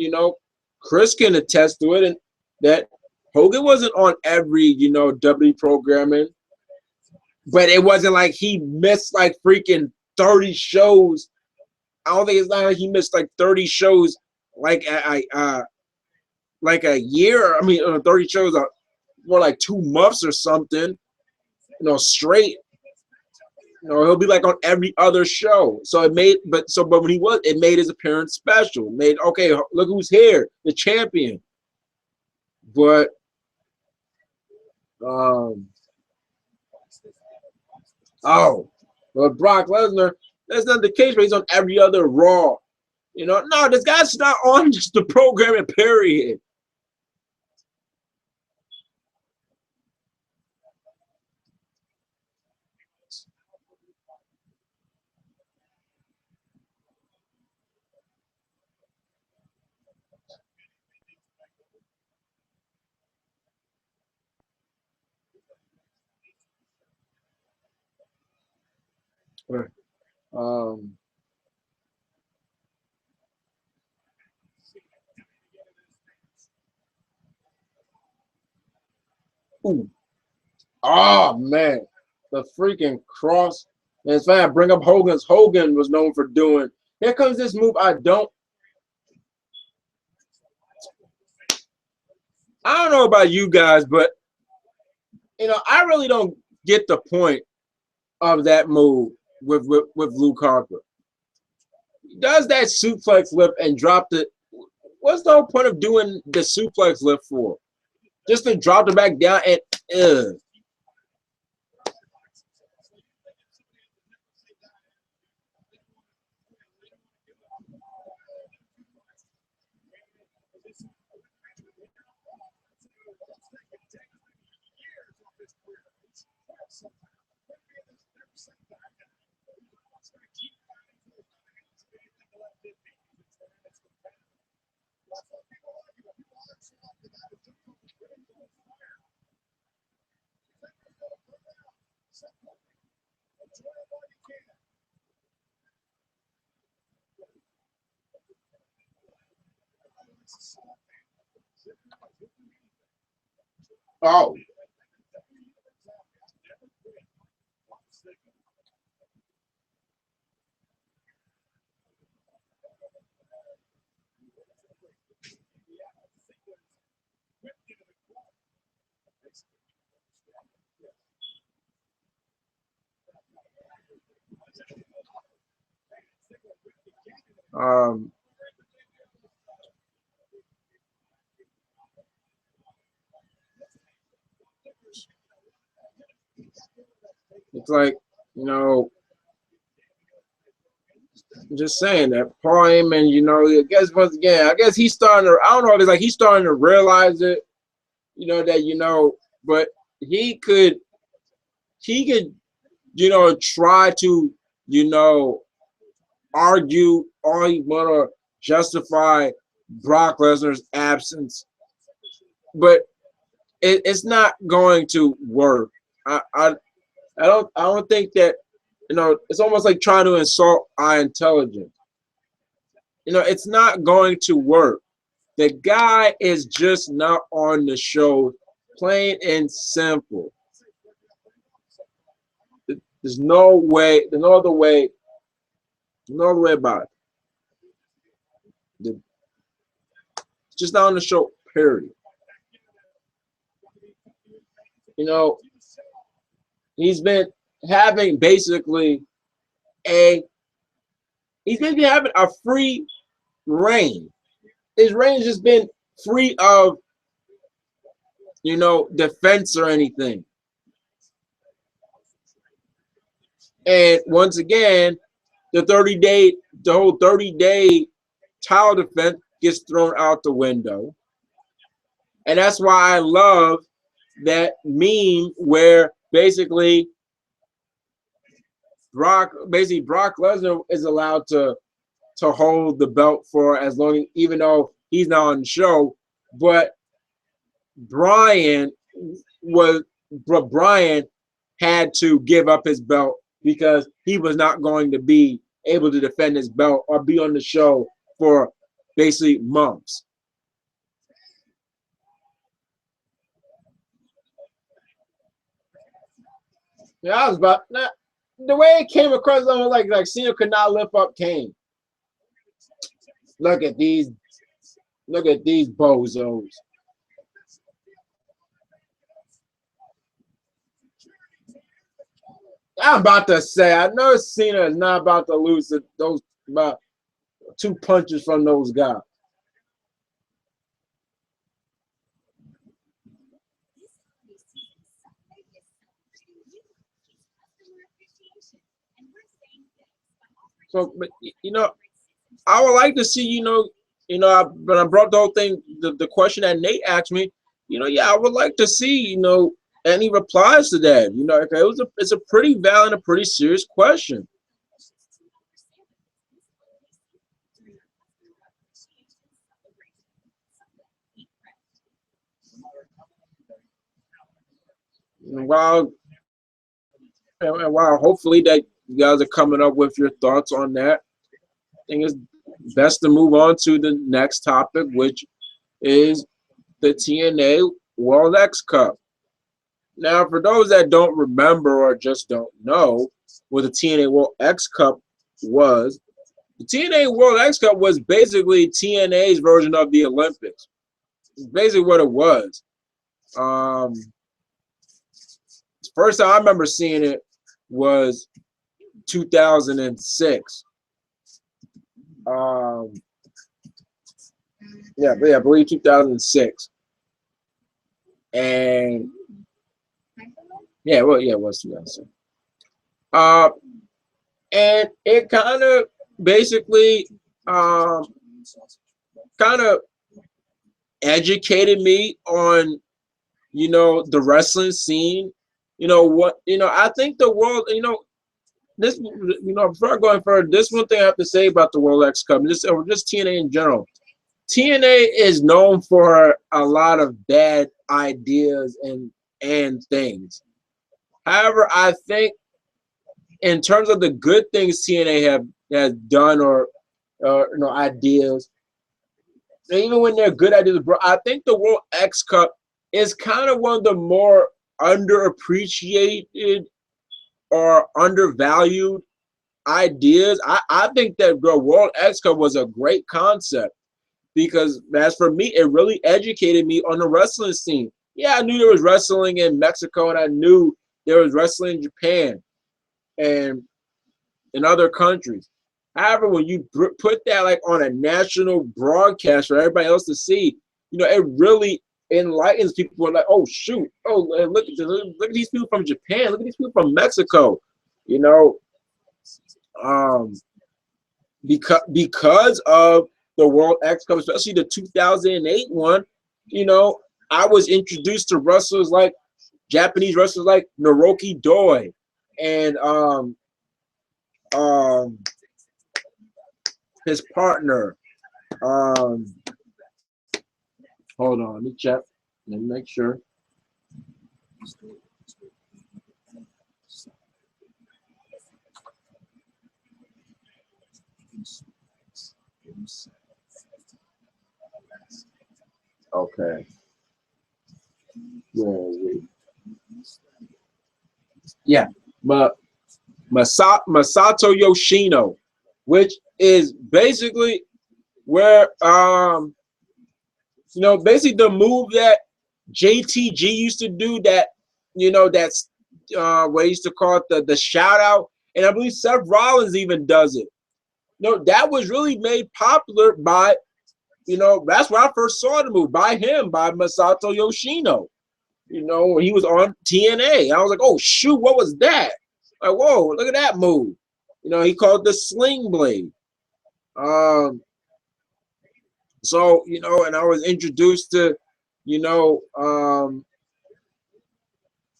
Chris can attest to it, and that Hogan wasn't on every W programming, but it wasn't like he missed like freaking 30 shows. I don't think it's not like he missed like 30 shows like a year. I mean, 30 shows for like 2 months or something, straight. He'll be like on every other show. So it made, but when it made his appearance special. Made, okay, look who's here, the champion. But but Brock Lesnar, that's not the case. But he's on every other Raw. No, this guy's not on just the programming period. Ooh. Oh man, the freaking cross. And it's fine. Bring up Hogan was known for doing. Here comes this move. I don't know about you guys, but I really don't get the point of that move with Luke Harper. He does that suplex lift and dropped it. What's the whole point of doing the suplex lift for? Just to drop it back down and oh. It's like, just saying that Paul Heyman, I guess once again, I guess he's starting to, I don't know if it's like he's starting to realize it, that, but he could, try to, argue all he want justify Brock Lesnar's absence, but it's not going to work. I don't think that, it's almost like trying to insult our intelligence. It's not going to work. The guy is just not on the show, plain and simple. There's no way, there's no other way, no other way about it. Just not on the show, period. He's been having basically he's been having a free reign. His reign has just been free of, defense or anything. And once again, the whole 30-day title defense gets thrown out the window. And that's why I love that meme where basically Brock Lesnar is allowed to hold the belt for as long, even though he's not on the show, but Brian had to give up his belt because he was not going to be able to defend his belt or be on the show for basically months. Yeah, I was about the way it came across, I was like Cena could not lift up Kane. Look at these bozos. I'm about to say, I know Cena is not about to lose those about 2 punches from those guys. So, but I would like to see, when I brought the whole thing, the question that Nate asked me, I would like to see, any replies to that. It's a pretty valid, a pretty serious question. While hopefully that you guys are coming up with your thoughts on that, I think it's best to move on to the next topic, which is the TNA World X Cup. Now, for those that don't remember or just don't know what the TNA World X Cup was, the TNA World X Cup was basically TNA's version of the Olympics. It's basically what it was. First time I remember seeing it was 2006. I believe 2006. And it was 2006. And it kind of basically kind of educated me on, the wrestling scene. I think the world, this, before I go any further, this one thing I have to say about the World X Cup, just TNA in general. TNA is known for a lot of bad ideas and things. However, I think in terms of the good things TNA has done or ideas, even when they're good ideas, bro, I think the World X Cup is kind of one of the more underappreciated or undervalued ideas. I think that the World X Cup was a great concept because, as for me, it really educated me on the wrestling scene. Yeah, I knew there was wrestling in Mexico, and I knew there was wrestling in Japan and in other countries. However, when you put that like on a national broadcast for everybody else to see, it really enlightens people. Like, oh shoot, oh look at these people from Japan, look at these people from Mexico, because of the World X Cup, especially the 2008 one. I was introduced to wrestlers like Japanese wrestlers like Naruki Doi and his partner, Um, hold on, let me check. Let me make sure. Okay. Where is it? Yeah, but Masato Yoshino, which is basically where basically the move that JTG used to do, that that's what he used to call it, the shout out, and I believe Seth Rollins even does it. That was really made popular by, that's where I first saw the move, by him, by Masato Yoshino. When he was on TNA. I was like, oh shoot, what was that? Like, whoa, look at that move. He called it the sling blade. So, and I was introduced to, and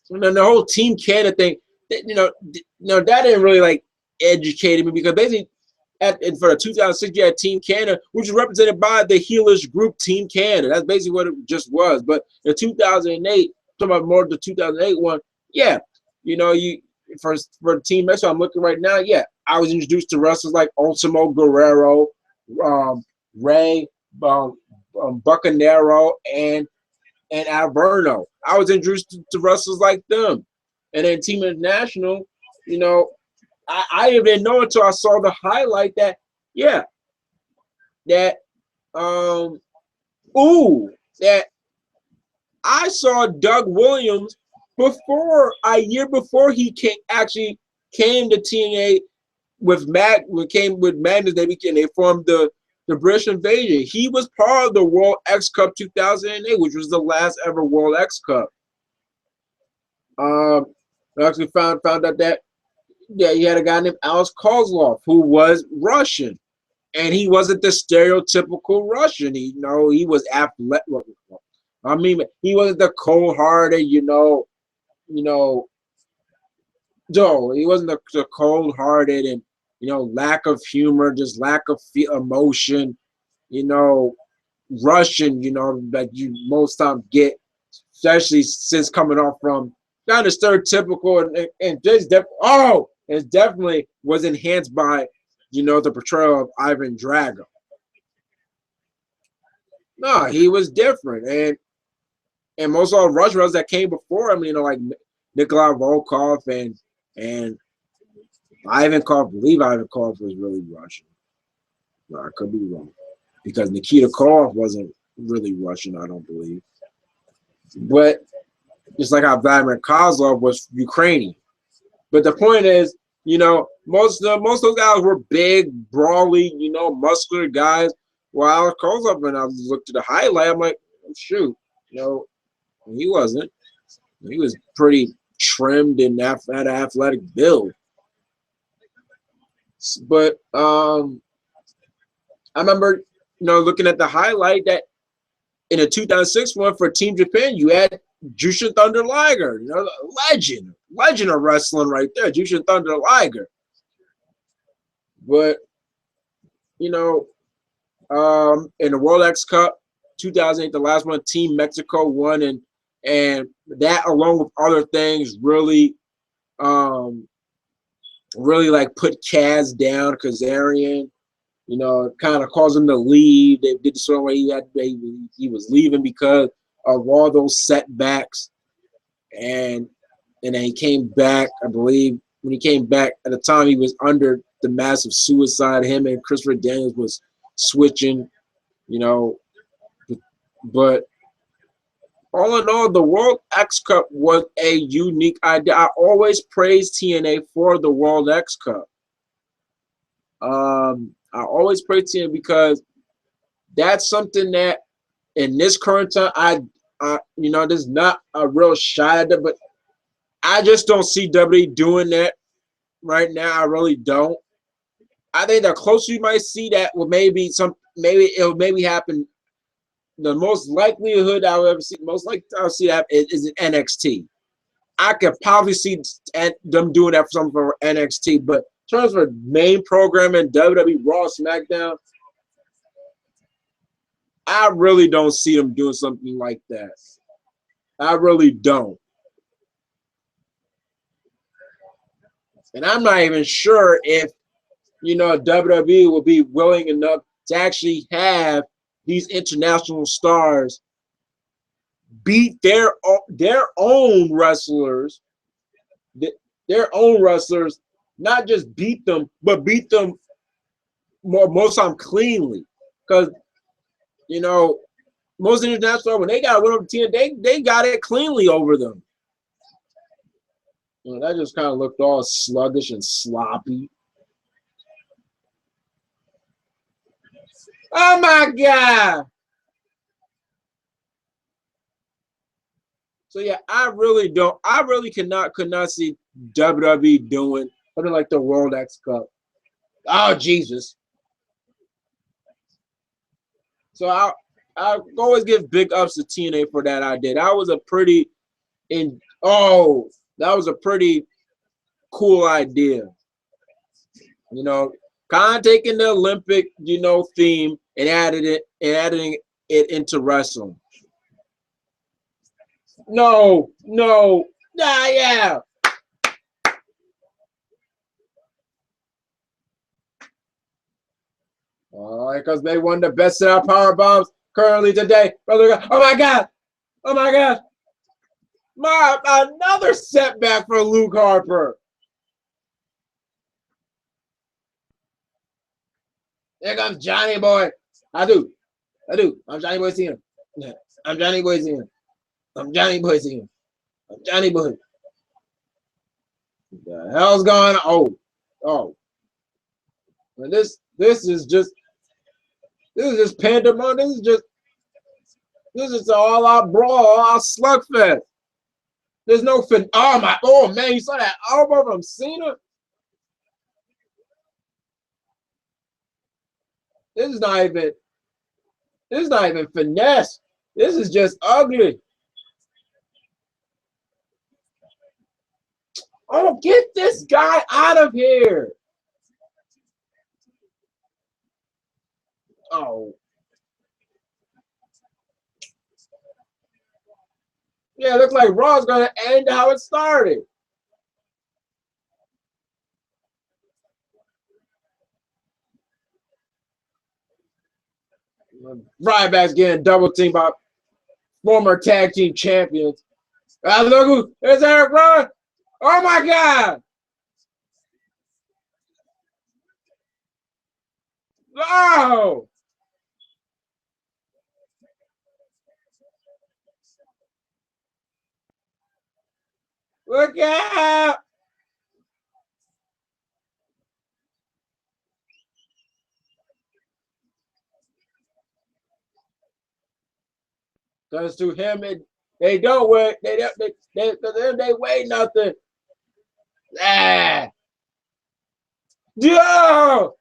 then the whole Team Canada thing, that didn't really like educate me, because basically for the 2006 you had Team Canada, which was represented by the heelish group Team Canada. That's basically what it just was. But in 2008, talking about more the 2008 one, yeah, you for Team Mexico, I'm looking right now. Yeah, I was introduced to wrestlers like Ultimo Guerrero, Ray, Bucanero, and Alverno. I was introduced to wrestlers like them. And then Team International, I didn't know until I saw the highlight that, yeah, that that I saw Doug Williams a year before he came to TNA with Magnus. They formed the British Invasion. He was part of the World X Cup 2008, which was the last ever World X Cup. I actually found out that he had a guy named Alex Kozlov who was Russian, and he wasn't the stereotypical Russian. He was athletic. I mean, he wasn't the cold-hearted, no, he wasn't the cold-hearted and lack of humor, just lack of emotion, Russian, that you most times get, especially since coming off from kind of stereotypical and just it definitely was enhanced by the portrayal of Ivan Drago. No, he was different, and most of the Russians that came before him, like Nikolai Volkov and Ivankov. I believe Ivankov was really Russian. No, I could be wrong, because Nikita Koloff wasn't really Russian, I don't believe. But just like how Vladimir Kozlov was Ukrainian. But the point is, most of those guys were big, brawly, muscular guys. While Alex Kozlov, and I looked at the highlight, I'm like, oh, shoot, he wasn't. He was pretty trimmed and had an athletic build. But I remember, looking at the highlight that in the 2006 one for Team Japan, you had Jushin Thunder Liger, legend of wrestling right there, Jushin Thunder Liger. But in the World X Cup 2008, the last one, Team Mexico won, and that, along with other things, really like put Kaz down, Kazarian. Kind of caused him to leave. They did the sort of way he was leaving because of all those setbacks, and then he came back. I believe when he came back at the time, he was under the massive suicide. Him and Christopher Daniels was switching, but all in all, the World X Cup was a unique idea. I always praise TNA for the World X Cup. I always praise TNA because that's something that in this current time, there's not a real shot at it, but I just don't see WWE doing that right now. I really don't. I think the closer you might see that will maybe it'll happen. The most likelihood I will ever see, I'll see that is in NXT. I could probably see them doing that for something for NXT, but in terms of main program in WWE, Raw, SmackDown, I really don't see them doing something like that. I really don't. And I'm not even sure if, WWE will be willing enough to actually have these international stars beat their own wrestlers, their own wrestlers, not just beat them, but beat them most time cleanly. Because, most international, when they got to win over TNA, they got it cleanly over them. That just kind of looked all sluggish and sloppy. Oh my God! So yeah, I really could not see WWE doing something like the World X Cup. Oh Jesus! So I always give big ups to TNA for that idea. That was a pretty that was a pretty cool idea. Kind of taking the Olympic, theme and adding it into wrestling. No, yeah. Because they won the best set of power bombs currently today. Oh my God! Oh my God! Another setback for Luke Harper. Here comes Johnny Boy. I do. I'm Johnny Boy Cena. I'm Johnny Boy Cena. I'm Johnny Boy Cena. I'm Johnny Boy. The hell's going on? Oh. This is just pandemonium. This is all out brawl, all out slugfest. There's no fin. Oh man, you saw that elbow from Cena? This is not even finesse. This is just ugly. Oh, get this guy out of here. Oh. Yeah, it looks like Raw's gonna end how it started. Ryback's getting double teamed by former tag team champions. Look who, there's Eric Rowan. Oh my God! Oh! Look out! Because to him, they don't weigh, they weigh nothing. Ah! Yo!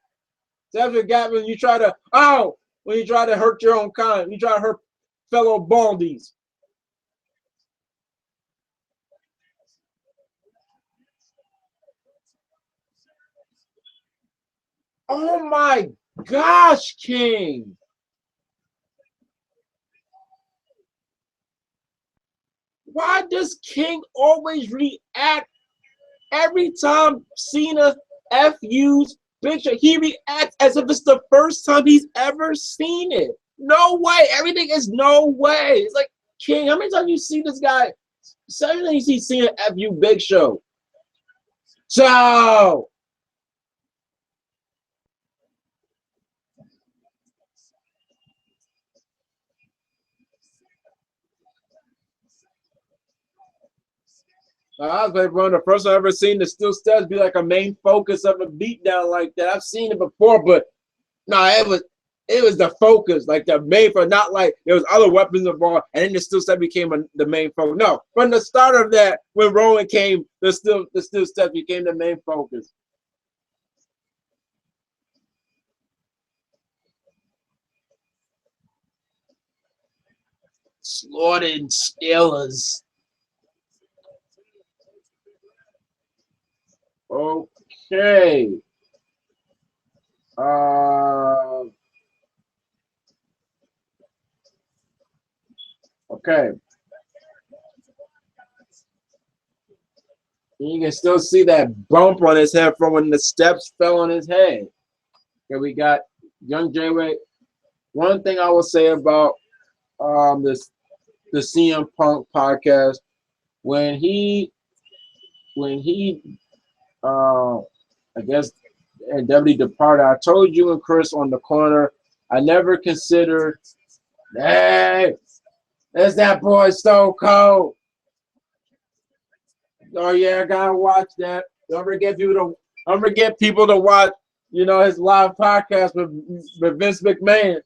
That's what got when you try to hurt your own kind, you try to hurt fellow baldies. Oh my gosh, King! Why does King always react every time Cena FU's Big Show? He reacts as if it's the first time he's ever seen it. No way. Everything is no way. It's like, King, how many times you see this guy? Seven times he's seen an FU Big Show. So I was like, one of the first I've ever seen the steel steps be like a main focus of a beatdown like that. I've seen it before, but no, it was the focus, like the main for not like there was other weapons involved, and then the steel step became the main focus. No, from the start of that, when Rowan came, the steel step became the main focus. Slaughtered Steelers. Okay. Uh, Okay. You can still see that bump on his head from when the steps fell on his head. Okay, we got Young J-Way. One thing I will say about this the CM Punk podcast, when he I guess and WWE departed, I told you and Chris on the corner, I never considered, hey, there's that boy Stone Cold. Oh yeah, I gotta watch that. Don't forget people to watch, his live podcast with Vince McMahon.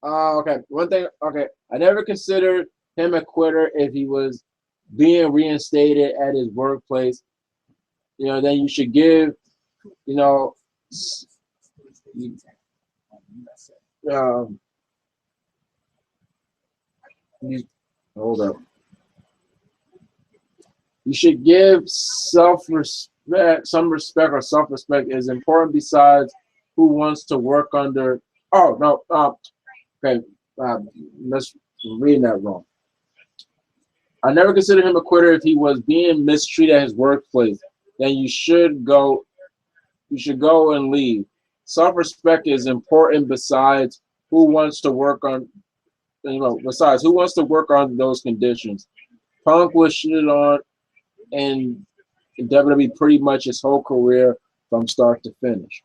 Okay. One thing. Okay, I never considered him a quitter if he was being reinstated at his workplace. Then you should give, you know, um, you, hold up. You should give self-respect. Some respect or self-respect is important. Besides, who wants to work under? Oh no. Okay. Let's reading that wrong. I never considered him a quitter if he was being mistreated at his workplace. Then you should go. You should go and leave. Self-respect is important. Besides, who wants to work on? Besides, who wants to work on those conditions? Punk was shitted on in WWE pretty much his whole career from start to finish.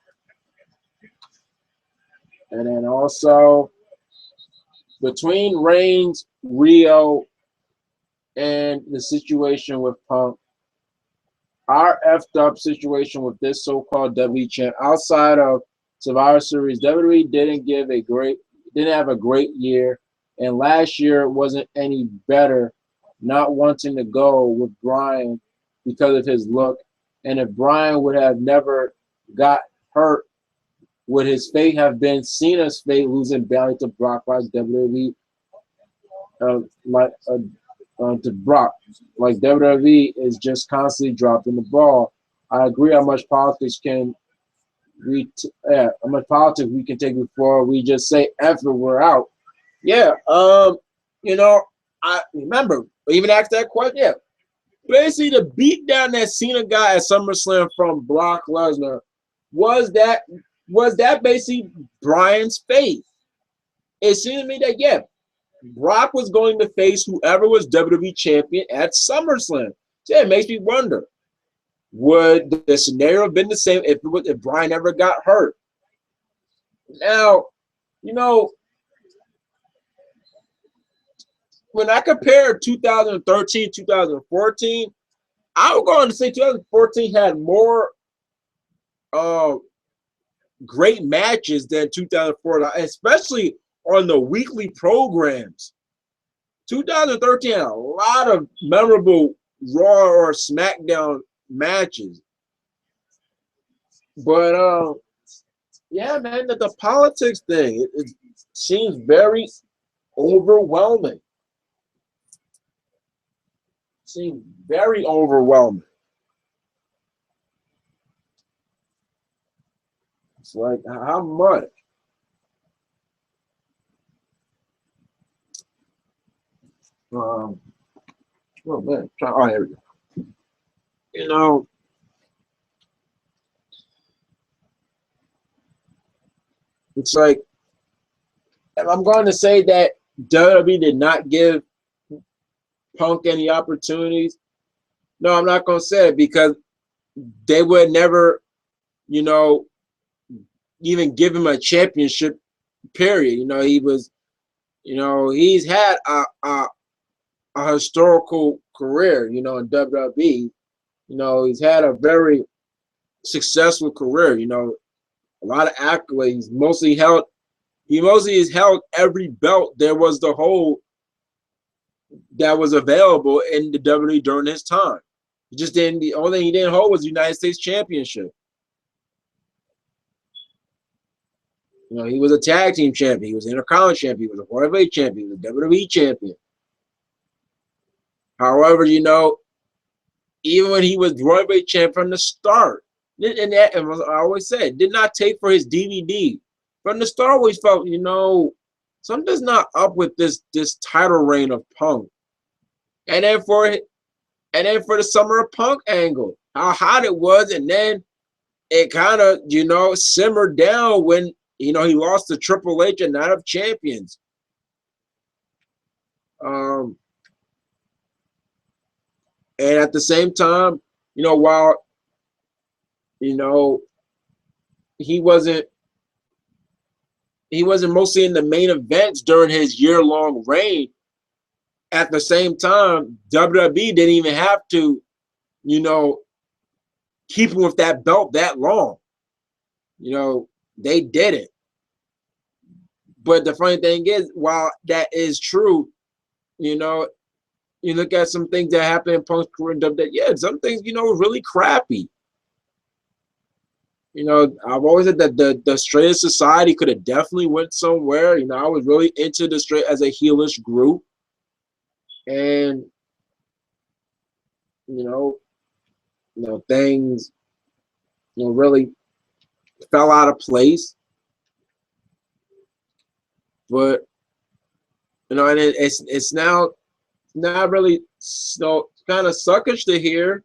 And then also between Reigns, Rio, and the situation with Punk, our effed up situation with this so-called WWE champ outside of Survivor Series, WWE didn't have a great year, and last year wasn't any better. Not wanting to go with Bryan because of his look, and if Bryan would have never got hurt, would his fate have been Cena's fate, losing Bayley to Brock like WWE, to Brock? Like WWE is just constantly dropping the ball. I agree. How much politics how much politics we can take before we just say F it, we're out. Yeah. I remember even asked that question. Yeah. Basically, to beat down that Cena guy at SummerSlam from Brock Lesnar was that basically Bryan's fate? It seemed to me that Brock was going to face whoever was WWE champion at SummerSlam. So it makes me wonder, would the scenario have been the same if Bryan ever got hurt? Now, when I compare 2013, 2014, I would go on to say 2014 had more great matches than 2004, especially on the weekly programs. 2013 had a lot of memorable Raw or SmackDown matches. But yeah, man, the politics thing, it seems very overwhelming. Seems very overwhelming. It's like, how much? Oh man, oh, here we go. It's like, if I'm going to say that WWE did not give Punk any opportunities, no, I'm not going to say it because they would never, even give him a championship. Period. He's had a historical career. In WWE. He's had a very successful career. A lot of accolades. He mostly has held every belt there was the whole that was available in the WWE during his time. He just didn't. The only thing he didn't hold was the United States Championship. He was a tag team champion. He was an Intercontinental champion. He was a heavyweight champion. He was a WWE champion. However, even when he was heavyweight champion from the start, And that, and I always said, did not take for his DVD. From the start, always felt, something's not up with this title reign of Punk. And then for the Summer of Punk angle, how hot it was, and then it kind of, simmered down when, he lost to Triple H and Night of Champions. And at the same time, while, he wasn't mostly in the main events during his year-long reign, at the same time, WWE didn't even have to, keep him with that belt that long. They didn't. But the funny thing is, while that is true, you look at some things that happened in Punk's career in WWE. Yeah, some things, really crappy. I've always said that the Straightest Society could have definitely went somewhere. I was really into the Straight as a heelish group. And, things, really fell out of place. But, and it's now not really kind of suckish to hear,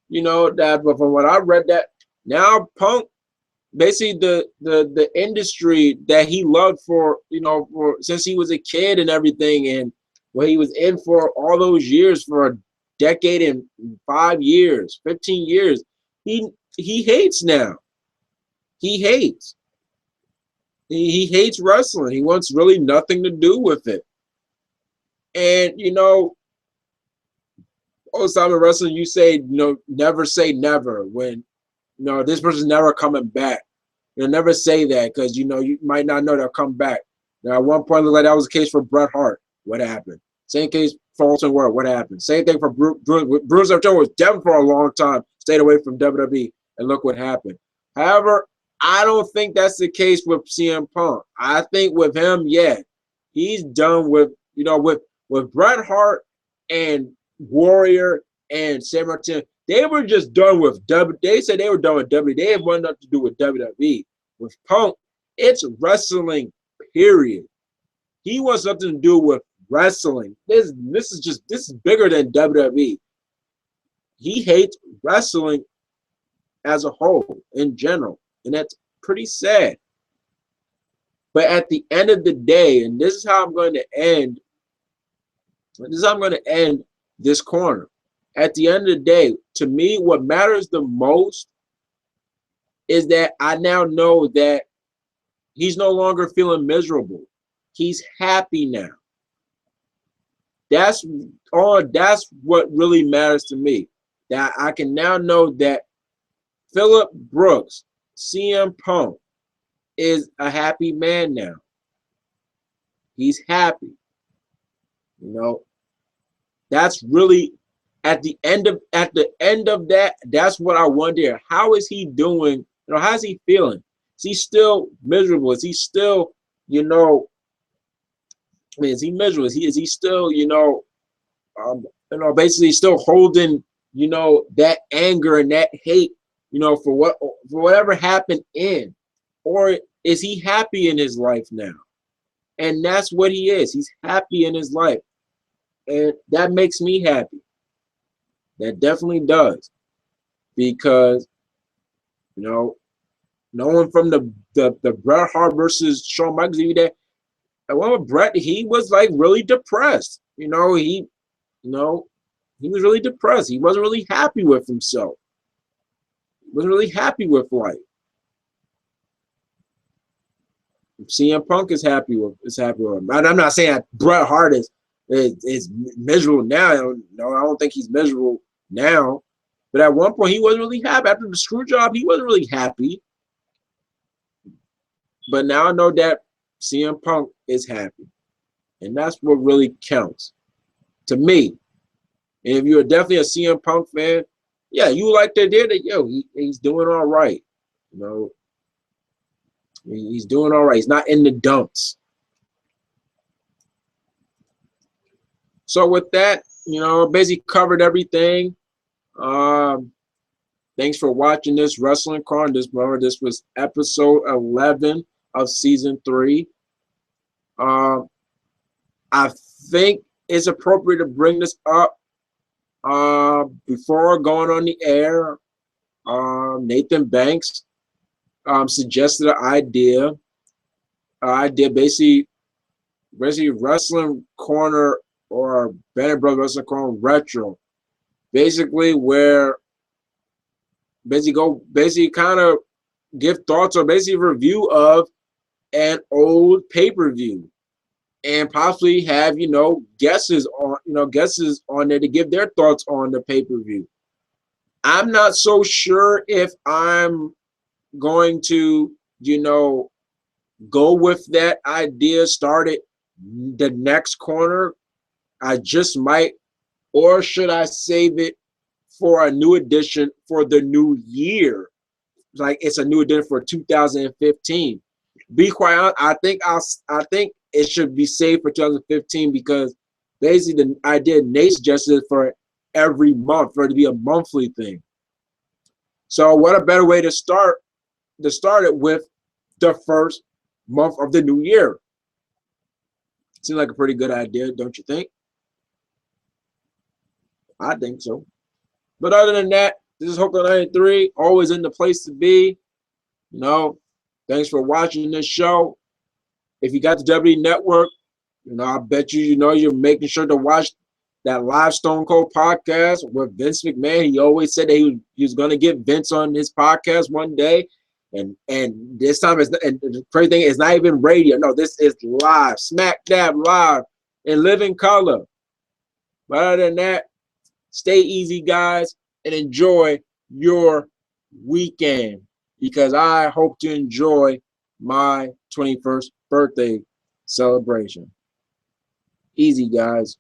that, but from what I read, that now Punk, basically the industry that he loved for, since he was a kid and everything, and what he was in for all those years, for a decade and 5 years, 15 years, he hates now. He hates. He hates wrestling. He wants really nothing to do with it. And, all the time in wrestling, you say, never say never when, this person's never coming back. Never say that, because, you might not know they'll come back. Now, at one point, like that was the case for Bret Hart. What happened? Same case for Ultimate Warrior. What happened? Same thing for Bruce was devil for a long time, stayed away from WWE, and look what happened. However, I don't think that's the case with CM Punk. I think with him, yeah, he's done with, with Bret Hart and Warrior and Sam Martin. They were just done with They said they were done with WWE. They had nothing to do with WWE. With Punk, it's wrestling, period. He wants something to do with wrestling. This is bigger than WWE. He hates wrestling as a whole, in general, and that's pretty sad. But at the end of the day, and this is how I'm going to end. This is how I'm going to end this corner. At the end of the day, to me, what matters the most is that I now know that he's no longer feeling miserable. He's happy now. That's what really matters to me. That I can now know that Phillip Brooks, CM Punk, is a happy man now. He's happy. That's really at the end of that. That's what I wonder. How is he doing? How's he feeling? Is he still miserable? Is he still, is he miserable? Is he still, basically still holding, that anger and that hate, for whatever happened in, or is he happy in his life now? And that's what he is. He's happy in his life, and that makes me happy. That definitely does, because knowing from the Bret Hart versus Shawn Michaels, that well, Bret, he was like really depressed. He was really depressed. He wasn't really happy with himself. He wasn't really happy with life. CM Punk is happy with him. I'm not saying that Bret Hart is miserable now. No, I don't think he's miserable now. But at one point, he wasn't really happy. After the screw job, he wasn't really happy. But now I know that CM Punk is happy. And that's what really counts to me. And if you're definitely a CM Punk fan, yeah, you like the idea that, he's doing all right. He's doing all right. He's not in the dumps. So with that, basically covered everything. Thanks for watching this Wrestling Corner. This was episode 11 of season 3. I think it's appropriate to bring this up before going on the air. Nathan Banks suggested an idea. Basically Wrestling Corner or Bennett Brothers Wrestling Corner Retro. Basically where basically kind of give thoughts or basically review of an old pay-per-view and possibly have guesses on there to give their thoughts on the pay-per-view. I'm not so sure if I'm going to go with that idea, start it the next corner. I just might, or should I save it for a new edition for the new year? Like it's a new edition for 2015. Be quite honest, I think it should be saved for 2015 because basically the idea Nate suggested for every month, for it to be a monthly thing. So what a better way to start it with the first month of the new year. Seems like a pretty good idea, don't you think? I think so. But other than that, this is Hooker 93, always in the place to be. Thanks for watching this show. If you got the W Network, I bet you're making sure to watch that live Stone Cold podcast with Vince McMahon. He always said that he was going to get Vince on his podcast one day. And this time, and the crazy thing is not even radio. No, this is live, smack dab live in living color. But other than that, stay easy, guys, and enjoy your weekend because I hope to enjoy my 21st birthday celebration. Easy, guys.